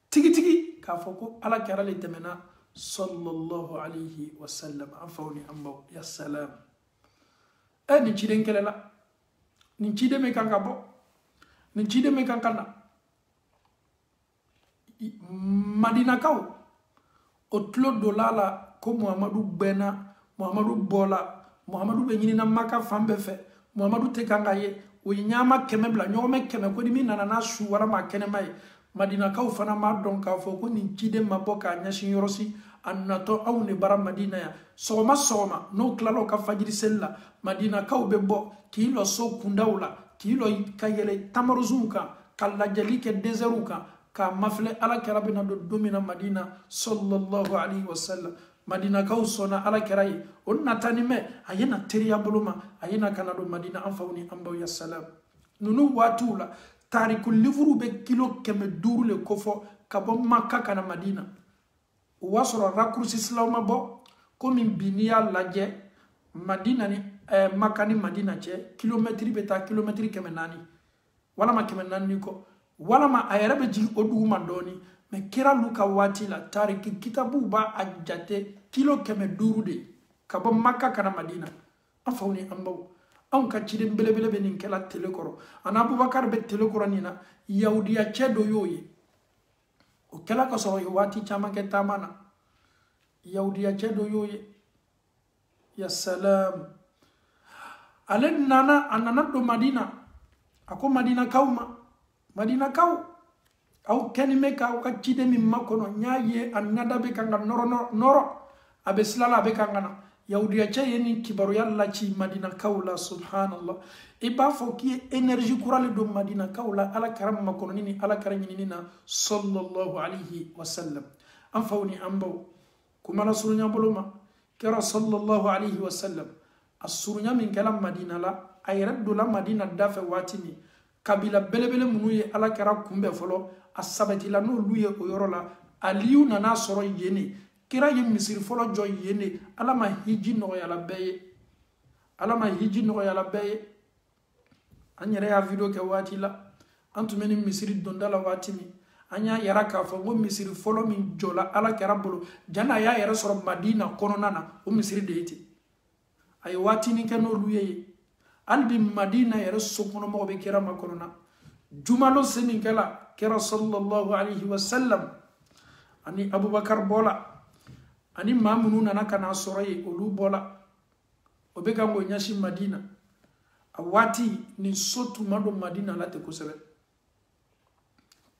tigitigi k'a fɔ ko ala kɛra le tɛmɛna sallallahu alayhi wa sallam an faw ni an baw ya salam nin ciden kɛlɛla nin ciden min kan ka bɔ nin ciden min kan ka na madinakaw o tulo dola la ko muhamadu gbɛnna muhamadu bɔla muhamadu bɛ ɲinina maka fan bɛɛ fɛ muhamadu tɛ kan ka ye o ye ɲama kɛmɛ bila ɲɔgɔmɛ kɛmɛ ko ni min nana n'a su walama a kɛnɛma ye madinakaw fana m'a dɔn k'a fɔ ko nin ciden ma bɔ k'a ɲɛsin yɔrɔsi a natɔ anw de bara madina yan sɔgɔma sɔgɔma n'o tilala ka fajiri seli la madinakaw bɛ bɔ k'i lɔ so kundaw la k'i lɔ ka yɛlɛ tamarozuw kan ka lajɛli kɛ dɛsɛriw kan k'a mafilɛ ala kɛra bɛna don min na madina sallallahu alayhi wa sallam madinakaw sɔnna ala kɛra ye o natani mɛ a ye na teriya bolo ma a ye na kana don madina an faw ni an baw ya salam ninnu waatiw la tariku livuru bɛ kilo 500 le kofɔ ka bɔ maka kana madina o b'a sɔrɔ raccourci silaw ma bɔ komi bi n'i y'a lajɛ madina ni maka ni madina cɛ kilomɛtiri bɛ taa kilomɛtiri 400 walama 400 kɔ walama a yɛrɛ bɛ jigin o dugu ma dɔɔni mɛ kira lu ka waati la tariki kitabu b'a a jate kilo 500 de ka bɔ maka kana madina an faw ni an baw anw ka ciden belebele bɛ nin kɛla tele kɔrɔ ani abubakar bɛ tele kɔrɔ nin na yahudiya cɛ dɔ y'o ye o kɛla ka sɔrɔ ye waati caman kɛ taama na yahudiya cɛ dɔ y'o ye ya salam ale nana a nana don madina a ko madinakaw ma madinakaw aw kɛni bɛ k'aw ka ciden min makɔnɔ n y'a ye a nada bɛ kan ka nɔrɔ a bɛ silala a bɛ kan ka na yahudiya cɛ ye nin kibaruya laci madinakaw la subhanallah i b'a fɔ k'i ye énergie kura le don madinakaw la ala kɛra makɔnɔni ni ala kɛra ɲinini na sallallahu alayhi wa sallam an faw ni an baw kumala surunya bolo ma kɛra sallallahu alayhi wa sallam a surunya min kɛla madina la a yɛrɛ dola madina dafɛ waati min kabila belebele minnu ye ala kɛra kunbɛ fɔlɔ a sabatila n'olu ye o yɔrɔ la aliyu nana sɔrɔ yene kira ye misiri fɔlɔ jɔ yene ala ma hiji nɔgɔyala bɛɛ ye ala ma hiji no ya la baye anyere ya video ke wati la antumeni misiri dondala wati mi anya yara ka fo ngo misiri folo min jola ala karabulu jana ya yara soro madina kono nana o misiri de ite ay wati ni ke no luye albi madina yara sokono mo be kera makono na jumalo seni kala kera sallallahu alaihi wasallam ani abubakar bola ani mamunu nana kana soroye olu bola obeka ngo nyashi madina awati ni sotu mado madina la te kosebe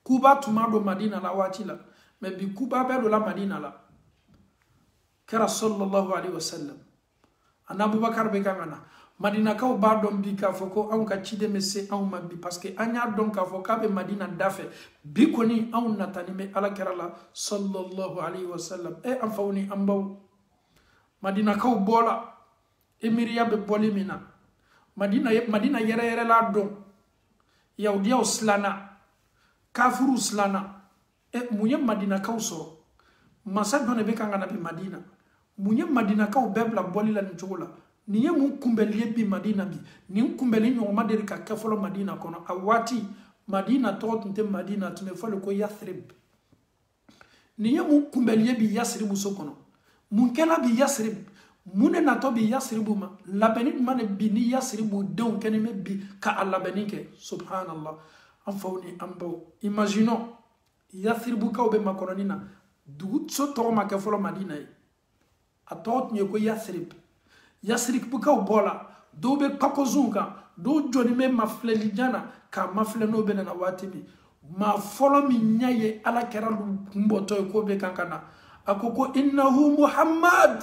kuba tumado madina la wati la me bi kuba bedo la madina la kera sallallahu alaihi wasallam ana abubakar be kangana madina ka ba don bi ka foko an ka chide messe an mabbi parce que anya don ka foka be madina dafe bi koni an natani me ala kera la sallallahu alaihi wasallam e an fawni an baw madina ka bola emiriya be bolimina madina yere la don yaudiya slana kafuru slana e munye madina ka so masa done be kanga bi madina munye madina ka bebla bolila ni chogola niye mun kumbeli bi madina bi ni kumbeli nyoma de ka kafolo madina kono awati madina to tunte madina tume falo ko yathrib niye mun kumbeli bi yasrib so kono mun kala bi yasrib mune na to bi yasribu ma labeni mane bi ni yasribu don kene me bi ka alabeni ke subhanallah afawni ambo imagino yasribu ka obe makononina du so to ma ka folo madina e atot nye ko yasrib bu ka bola do be pakozunga do joni me mafleli jana ka mafle no be na watimi ma folo mi nyaye ala keralu mboto ko be kankana akoko innahu muhammad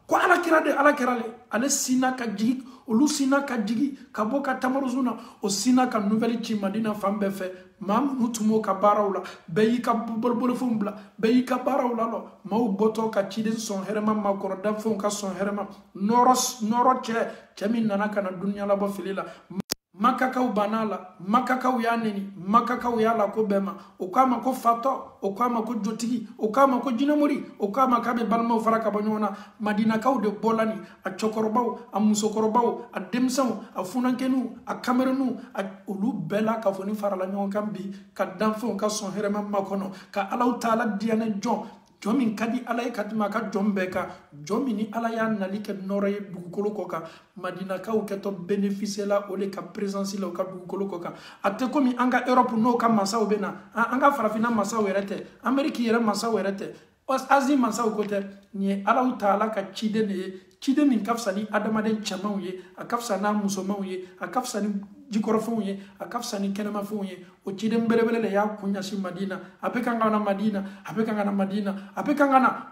ko ala kirale ale sina ka jigi olu sina ka jigi ka boka tamaruzuna o sina ka nouvelle ci madina fambe fe mam nutumo ka barawla beyi ka bolbol fumbla beyi ka barawla lo maw boto ka ci den son herema makoro dam fon ka son herema noro che min nana kana dunya la bo filila makakaw banala makakaw yaneni makakaw yala ko bema o kama ko fato o kama ko jotigi o kama ko jinamori o kama kabe balmo faraka banyona madina kaw de bolani a chokorobaw a musokorobaw a demsaw a funankenu a kamerunu a ulu bela ka foni farala nyon kambi ka danfo ka son herema makono ka alaw taala diane jomin kadi alay katima ka jombeka jomini alaya nalike noray dugukolo koka madina ka uketo bénéficier la ole ka présence la ka dugukolo koka ate komi anga Europe no ka masaw bena anga farafina masaw werete Amerique yere masaw werete Asie masaw kote ni alaw taala ka chide min kafsani adamaden chamawye akafsana musomawye akafsani jikorofouye akafsani kenemafouye o chide mbelebele ya kunyasi madina apekangana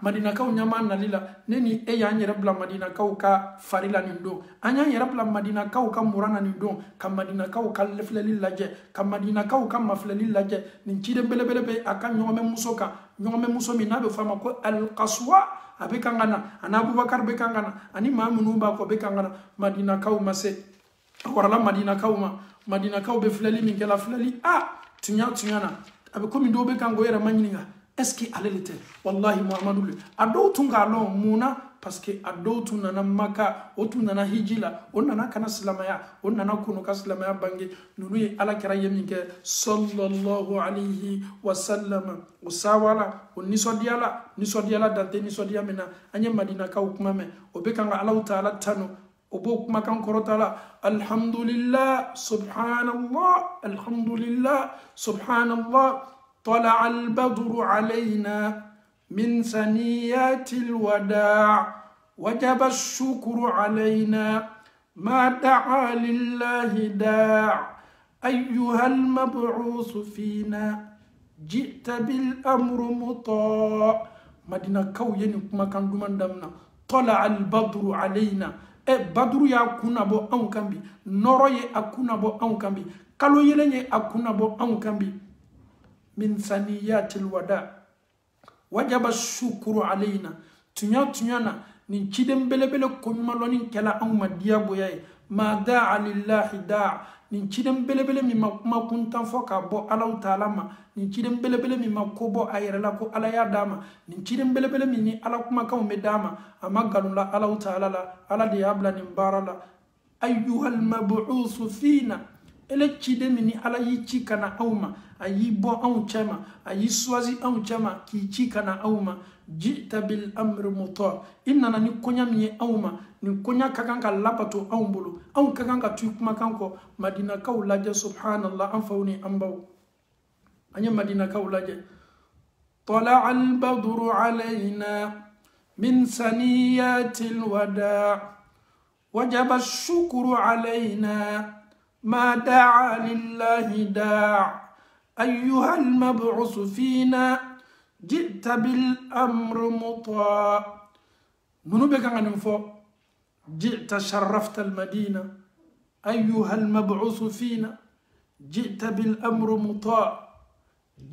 madina ka unyama nalila neni e ya nyerabla madina ka farila nindo anya nyerabla madina ka murana nindo ka madina ka lefleli laje ka madina ka mafleli laje ni chide mbelebele be aka nyome muso mi nabe fama ko alqaswa abekangana ana abubakar bekangana ani mamunu ba ko bekangana madina ka mase warala madina ka be fleli min kala fleli tunyana abe komi do be kango yera manyinga eski alelete wallahi muhammadu ado tunga lo muna parce que ado tunana maka o tunana hijila onana kana islamaya onana kuno ka islamaya bangi nunu ala kira yemin ke sallallahu alaihi wasallam usawala nisodiala dante nisodiamena anya madina ka ukmame obekanga allah taala tano obok makan korotala alhamdulillah subhanallah طلع البدر علينا من ثنيات الوداع وجب الشكر علينا ما دعا لله داع أيها المبعوث فينا جئت بالأمر مطاع مدينة كوين مكان دومان دمنا طلع البدر علينا بدر يا كنا بو أن كمبي نورو يا كنا بو أن كمبي كالو يلني أكنا بو أن كمبي من ثنيات الوداع وجب الشكر علينا تنيانا نجدم بلبل كنمالونين كلا أو مديابو ياي ما داع لله داع نجدم بلبل مما كنت فوق بو الله تعالى ما نجدم بلبل مما كوبو أيرلاكو على يا داما نجدم بلبل مني على كما كم داما أما قالوا لا الله تعالى لا على ديابلا نبارلا أيها المبعوث فينا إلى تشيدمني على يتشيكنا أوما أيبو أو تشما أيسوازي أو تشما كي تشيكنا أوما جئت بالأمر مطاع إننا نكونيا مي أوما نكونيا كاكانكا لاباتو أومبولو أو كاكانكا تيوكما كانكو مدينة كولاجة سبحان الله أنفوني أنبو أني مدينة كولاجة طلع البدر علينا من ثنيات الوداع وجب الشكر علينا ما دعا لله داع أيها المبعوث فينا جئت بالأمر مطاع منو بكان نفو جئت شرفت المدينة أيها المبعوث فينا جئت بالأمر مطاع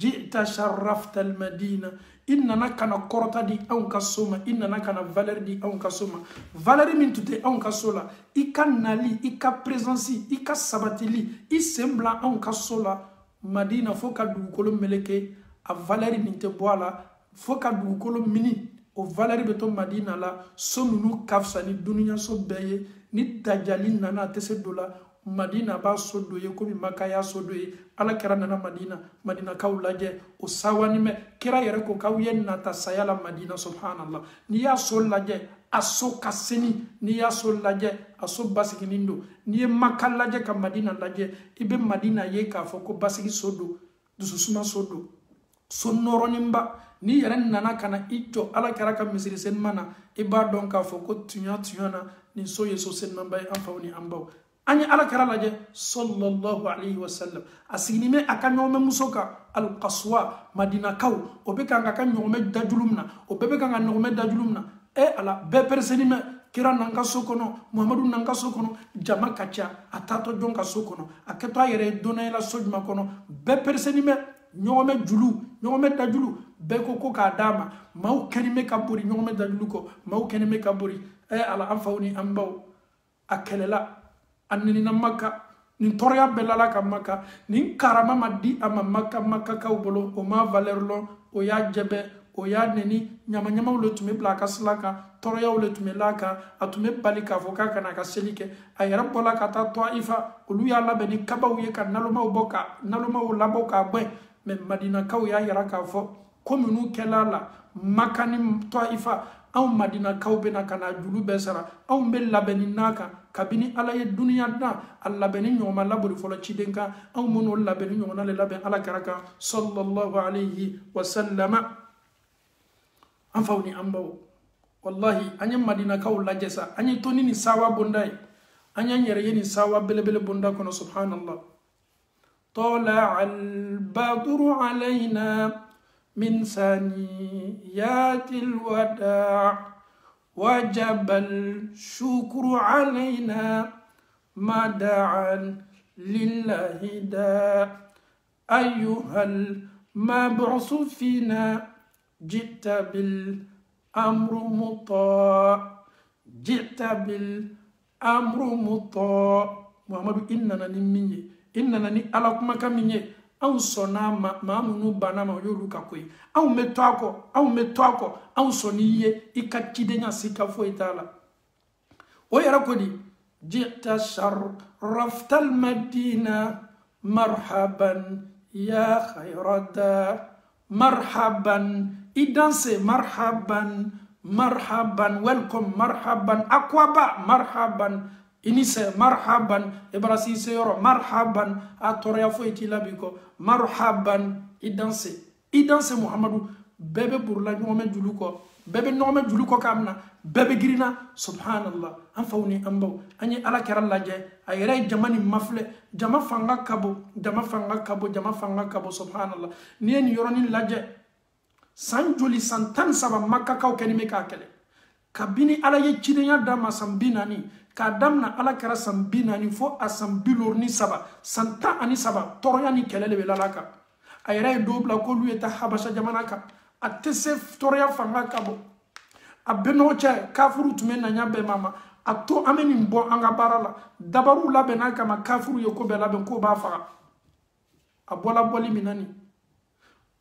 جئت شرفت المدينة إننا كان كورتا دي أون كسوما إننا كان فالير دي أون كسوما فالير من تتي أون كسولا إكا نالي إكا بريزانسي إكا سباتيلي إسمبلا أون كسولا مدينة فوكا دوكولو ملكي a valeur min te boala foka dugukolo mini o valeur beto madina la so nunu kafsa ni dunya so beye ni dajali nana tese dola madina ba so doye ko mi makaya so doye ala kera nana madina kawlaje o sawani me kera yere ko kawyen nata sayala madina subhanallah ni ya so laje aso kaseni ni ya so laje aso basiki nindo ni makalaje ka madina laje ibe madina ye ka foko basiki sodo dususuma sodo sonoro nimba ni yaren nana kana ito ala karaka misiri sen mana iba don ka foko tunya na ni so yeso sen namba amfawni ambaw ani ala kara laje sallallahu alaihi wasallam asigni me akanyome musoka al qaswa madina kaw obeka ngaka nyome dajulumna obeka ngaka nyome dajulumna e ala be perseni me kira nanga sokono muhammadu nanga sokono jama kacha atato jonka sokono aketo yere dona la sojma kono be perseni me nyome dajulu beko ko ka dama mau kenime kaburi nyome dajulu ko mau kenime kaburi ala anfawni ambaw akelela annini na makka ni torya belala ka makka ni karama maddi ama makka ka ubolo o ma valerlo o ya jebe o ya neni nyama ulo tume blaka slaka torya ulo tume laka atume balika foka kana ka selike ayara bola ka ta taifa ulu ya labeni kabawiye ka naloma laboka bwe men madina kaw ya yara ka fo komunu kelala makani taifa aw madina kaw bena kana julu besara aw mbel labeni naka kabini ala ye dunya na alla beni nyoma laburi folo chidenka aw mono labeni nyoma le laben ala karaka sallallahu alayhi wa sallama anfawni ambaw wallahi anya madina kaw lajesa anya toni ni sawa bondai anya nyere yeni sawa belebele bonda kono subhanallah طلع البدر علينا من ثنيات الوداع وجب الشكر علينا ما دعا لله داع أيها المبعوث فينا جئت بالأمر مطاع محمد إننا نمني إننا ني على كما كميني أو صنا ما منو بنا ما يلو كوي أو متواكو أو صنيه إكتيدنا سكافو إتالا ويركودي جئت شرفت المدينة مرحبا يا خير الدار مرحبا إدانسي مرحبا welcome مرحبا أقوابا مرحبا inise marhaban ibrasi seyoro marhaban atoria foiti labiko marhaban idanse muhammadu bebe burla nyome juluko kamna bebe girina subhanallah anfawni ambaw ani ala karallaje ayre jamani mafle jama fanga kabo subhanallah ni yoroni laje sanjuli santan saba makka kaw kenime ka kele kabini ala ye chidenya dama sambinani kadamna ala kara sambinani fo asambilorni saba santa ani saba toroyani kelele belalaka ayra dobla ko lueta habasha jamanaka atese toria fanga kabo abenoche kafuru tumena nyabe mama ato ameni mbo anga barala dabaru labena kama kafuru yoko bela ben ko ba fa abola boli minani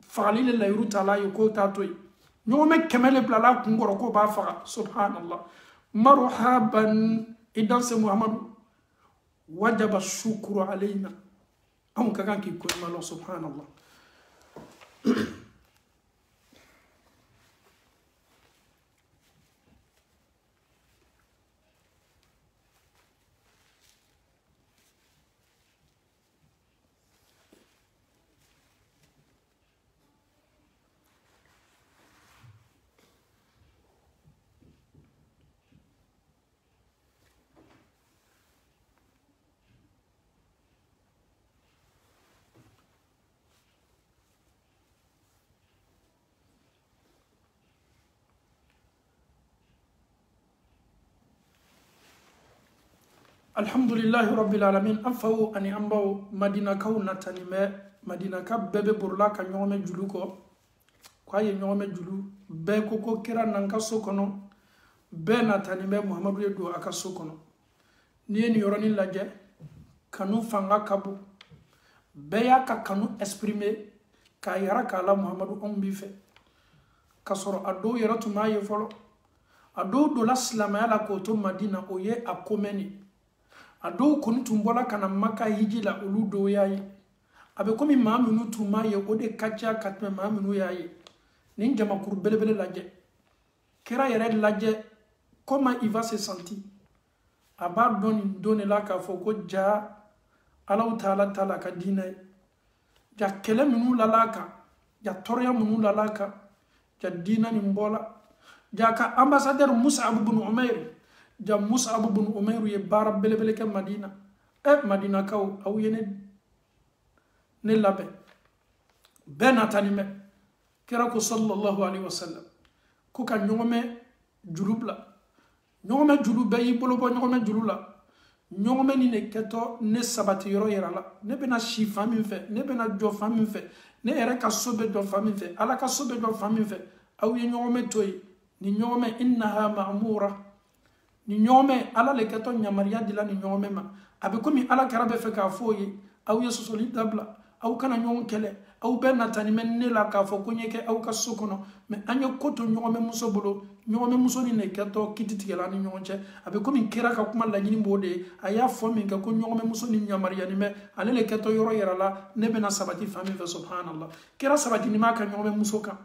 falile la yuruta la yoko tatoi nyome kemele blala kungoro ko ba fa subhanallah marhaban idan se muhammadu wajaba shukru alayna an ka kan ki ko malo subhanallah alhamdulillahi rabbil alamin anfaw ani ambaw madina kaw natani me madina ka bebe burla ka nyome julu ko kwaye nyome julu be ko kira nanka sokono be natani me muhammadu yedo aka sokono ni yoroni laje kanu fanga kabu be ya ka kanu exprimer ka yara kala muhammadu on bi fe kasoro ado yaratu maye folo ado do l'islam ya la ko to madina oye akomeni ado kunu tumbola kana maka hijila uludo yayi abe komi maamunu tumaye ode kacha katme maamunu yayi nin jama kur belebele laje kera yere laje comment il va se sentir aba doni la ka foko ja Allah taala ka dinay ja kele munu lalaka ja torya munu lalaka ja dina ni mbola ja ka ambassadeur Mus'ab ibn Umair ja Mus'ab ibn Umair ye bara belebele ke Madina Madina kaw aw yene ne labe benatani me kera ko sallallahu alaihi wasallam ko ka nyome julubla nyome julube yi bolobo nyome julula nyome ni ne keto ne sabati yoro yerala ne bena shi fami fe ne bena jo fami fe ne ere ka sobe jo fami fe ala ka sobe jo fami fe aw ye nyome toy ni nyome innaha ma'mura ni nyome ala le keto nyamaria dila ni nyome ma abe komi ala karabe fe ka foye aw ye sosoli dabla aw kana nyon kele aw benna tani men ne la ka fo ko nyeke aw ka sokono me anyo koto nyome muso bolo nyome muso ni ne keto kititigela ni nyonche abe komi kira ka kuma la nyini mbode aya fo min ka ko nyome muso ni nyamaria ni me ale le keto yoro yerala ne bena sabati fami fe subhanallah kira sabati ni maka nyome muso ka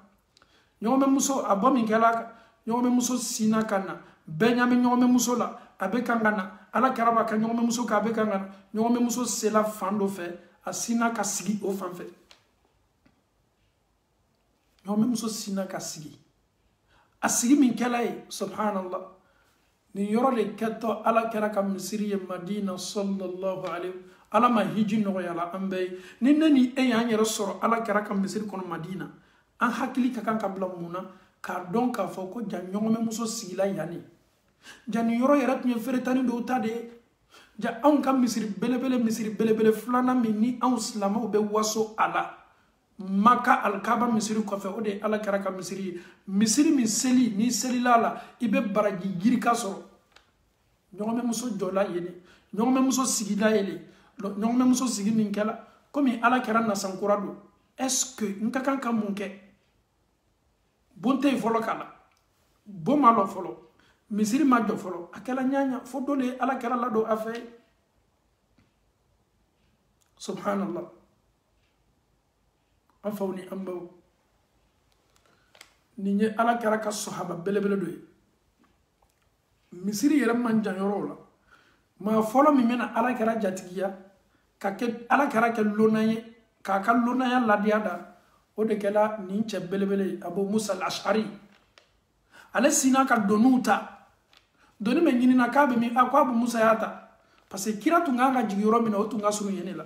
nyome muso abomi kala nyome muso sina kana benyame nyome muso la abe kangana ala karaba ka nyome muso ka abe kangana nyome muso sela fando fe asina ka sigi o fanfe nyome muso sina ka sigi asigi min kelay subhanallah ni yoro le keto ala kara ka misri madina sallallahu alaihi ala ma hiji no yala ambe ni nani e ya nyere soro ala kara ka misri kono madina an hakili ka kan kabla muna ka don ka fo ko ja nyome muso sigila yani jani yoro yarat ni feretani do tade ja an kam misri belebele flana minni an islama be waso ala maka alkaba misri ko fe ode ala karaka misri min seli ni seli lala ibe baraji giri kasoro nyome muso jola yene nyome muso sigida yele nyome muso sigini nkela komi ala kara na sankurado est-ce que nka kan ka munke bonte folo kala bo malo folo misiri ma jɔ fɔlɔ a kɛla ɲaɲa fo dɔ de ala kɛra la don a fɛ subhanallah an faw ni an baw nin ye ala kɛra ka sahaba belebele dɔ ye misiri yɛrɛ man jan yɔrɔw la maa fɔlɔ min bɛna ala kɛra jatigiya ka kɛ ala kɛra kɛ lonan ye k'a ka lonanya ladiya da o de kɛla nin cɛ belebele Abu Musa al-Ash'ari ale sina ka doniw ta doni me ɲinina k'a bɛ min a ko Abu Musa y'a ta parce que kira tun kan ka jigin yɔrɔ min na o tun ka surun yen de la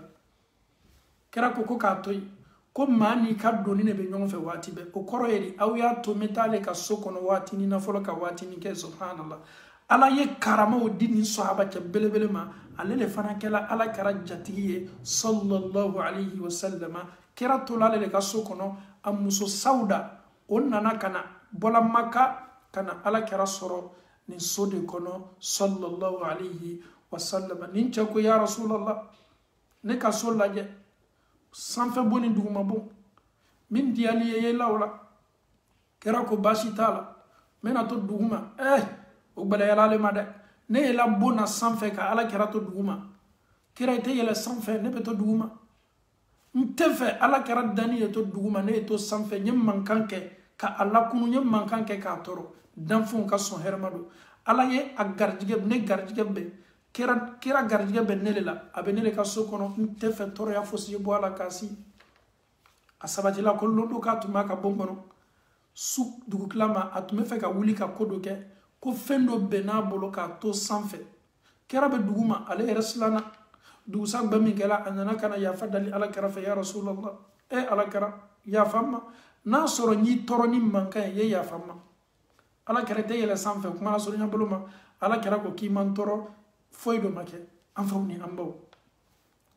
kira ko k'a to yen ko maa n'i ka doni de bɛ ɲɔgɔn fɛ waati bɛɛ o kɔrɔ ye de aw y'a to n bɛ taa ale ka so kɔnɔ waati ni nafolo ka waati ni kɛ subhanallah ala ye karamaw di nin sahaba cɛ belebele ma ale de fana kɛla ala kɛra jatigi ye sallallahu alaihi wasallam kira tola ale de ka so kɔnɔ a muso Sauda o nana kana bɔla Maka kana ala kɛra sɔrɔ nin so de kɔnɔ sallallahu alaihi wasallam nin cɛ ko ya rasulallah ne ka so lajɛ sanfɛ bon ni duguma bon min diyali ye law la kɛra ko baasi t'a la n bɛna to duguma o gbɛlɛyala ale ma dɛ ne ye la bon na sanfɛ ka ala kɛra to duguma kira ite yele sanfɛ ne bɛ to duguma n tɛ fɛ ala kɛra dani ye to duguma ne ye to sanfɛ n ye mankan kɛ ka ala kunu n ye mankan kɛ k'a tɔɔrɔ danfɛnw ka sɔn hɛrɛma don ala ye a garijɛgɛ ne garijɛgɛ bɛ kira garijɛgɛ bɛ ne de la a bɛ ne de ka so kɔnɔ n tɛ fɛ tɔɔrɔya fosi ye bɔ ala k'a si a sabatila ko londo k'a tun b'a ka bon kɔnɔ su dugutila ma a tun bɛ fɛ ka wuli ka ko dɔ kɛ ko fɛn dɔ bɛn n'a bolo k'a to sanfɛ kira bɛ dugu ma ale yɛrɛ silanna dugusa bɛ min kɛla a nana kana yafa dali ala kɛra fɛ ya rasulallah ala kɛra yafa ma n'a sɔrɔ n y'i tɔɔrɔ ni mankan ye yafa ma ala kɛra tɛ yɛlɛ sanfɛ kuma sɔrɔ ɲɛ bolo ma ala kɛra ko k'i man tɔɔrɔ foyi dɔ ma kɛ an faw ni an baw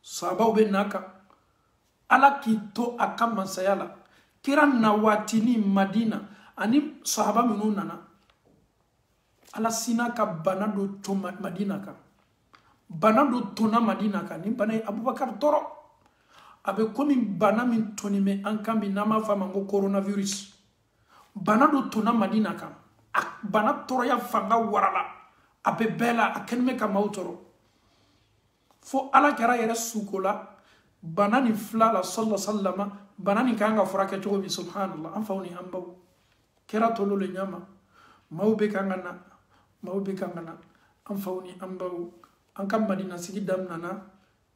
sahabaw bɛ n'a kan ala k'i to a ka masaya la kira na waati ni madina ani sahaba minnu nana ala sina ka bana dɔ to madina kan bana dɔ tonna madina kan ni bana ye abubakar tɔɔrɔ a bɛ komi bana min tonni bɛ an kan bi n'an b'a fɔ a ma ko coronavirus bana dɔ tonna madina kan a bana tɔɔrɔya fanga warala a bɛ bɛɛ la a kɛlen bɛ ka maaw tɔɔrɔ fo ala kɛra yɛrɛ suko la bana ni fila la sallallahu bana ni kan ka furakɛ cogo min subhanallah an faw ni an baw kɛra tolo le ɲama maaw bɛ kan ka na maaw bɛ kan ka na an faw ni an baw an ka madina sigi daminana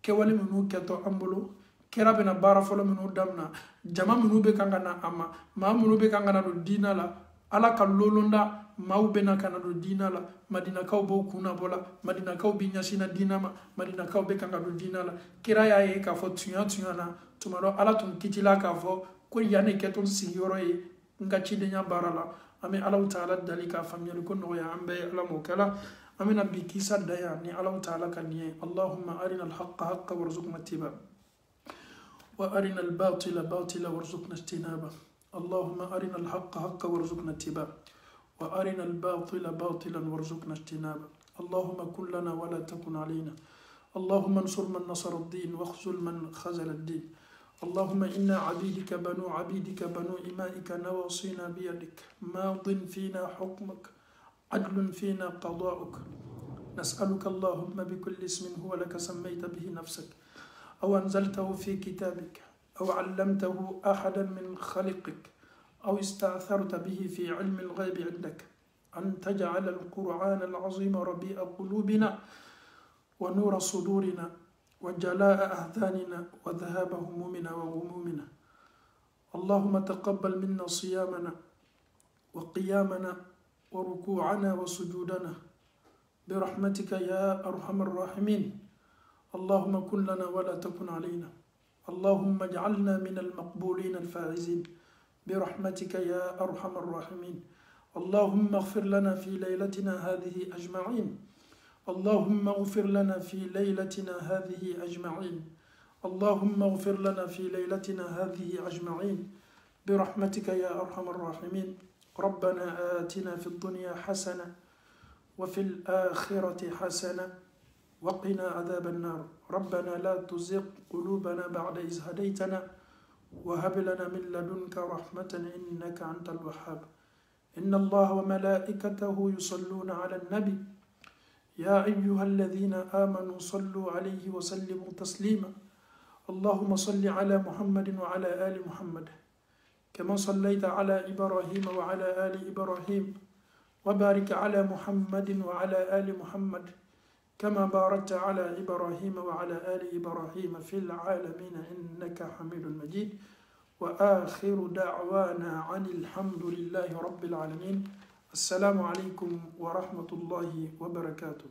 kɛwale minnu kɛtɔ an bolo kɛra bɛna baara fɔlɔ minnu damina jama minnu bɛ kan ka na a ma maa minnu bɛ kan ka na don diina la ala ka lolonda maaw bɛna ka na don diina la madinakaw b'o kunna bɔ la madinakaw bɛ ɲɛsinna diina ma madinakaw bɛ kan ka don diina la kira y'a ye k'a fɔ tuɲa na tuma dɔ ala tun kitila k'a fɔ ko yan ne kɛtɔ n sigiyɔrɔ ye n ka cidenya baara la an bɛ alaw taala dali k'a faamuyali ko nɔgɔya an bɛɛ ye ala m'o kɛla an bɛna bi kisa da yan ni alaw taala ka nin ye allahumma arina alhaqa haqa warzuqna ittiba wa arina albatila batila warzuqna ijtinaba allahumma arina alhaqa haqa warzuqna ittiba وأرنا الباطل باطلا وارزقنا اجتنابه اللهم كن لنا ولا تكن علينا اللهم انصر من نصر الدين واخذل من خذل الدين اللهم إنا عبيدك بنو إمائك نواصينا بيدك ماض فينا حكمك عدل فينا قضاؤك نسألك اللهم بكل اسم هو لك سميت به نفسك أو أنزلته في كتابك أو علمته أحدا من خلقك أو استأثرت به في علم الغيب عندك أن تجعل القرآن العظيم ربيع قلوبنا ونور صدورنا وجلاء أحزاننا وذهاب همومنا وغمومنا اللهم تقبل منا صيامنا وقيامنا وركوعنا وسجودنا برحمتك يا أرحم الراحمين اللهم كن لنا ولا تكن علينا اللهم اجعلنا من المقبولين الفائزين برحمتك يا أرحم الراحمين اللهم اغفر لنا في ليلتنا هذه أجمعين اللهم اغفر لنا في ليلتنا هذه أجمعين اللهم اغفر لنا في ليلتنا هذه أجمعين برحمتك يا أرحم الراحمين ربنا آتنا في الدنيا حسنة وفي الآخرة حسنة وقنا عذاب النار ربنا لا تزغ قلوبنا بعد إذ هديتنا وهب لنا من لدنك رحمة إنك أنت الوهاب إن الله وملائكته يصلون على النبي يا أيها الذين آمنوا صلوا عليه وسلموا تسليما اللهم صل على محمد وعلى آل محمد كما صليت على إبراهيم وعلى آل إبراهيم وبارك على محمد وعلى آل محمد كما باركت على إبراهيم وعلى آل إبراهيم في العالمين إنك حميد مجيد وآخر دعوانا عن الحمد لله رب العالمين السلام عليكم ورحمة الله وبركاته.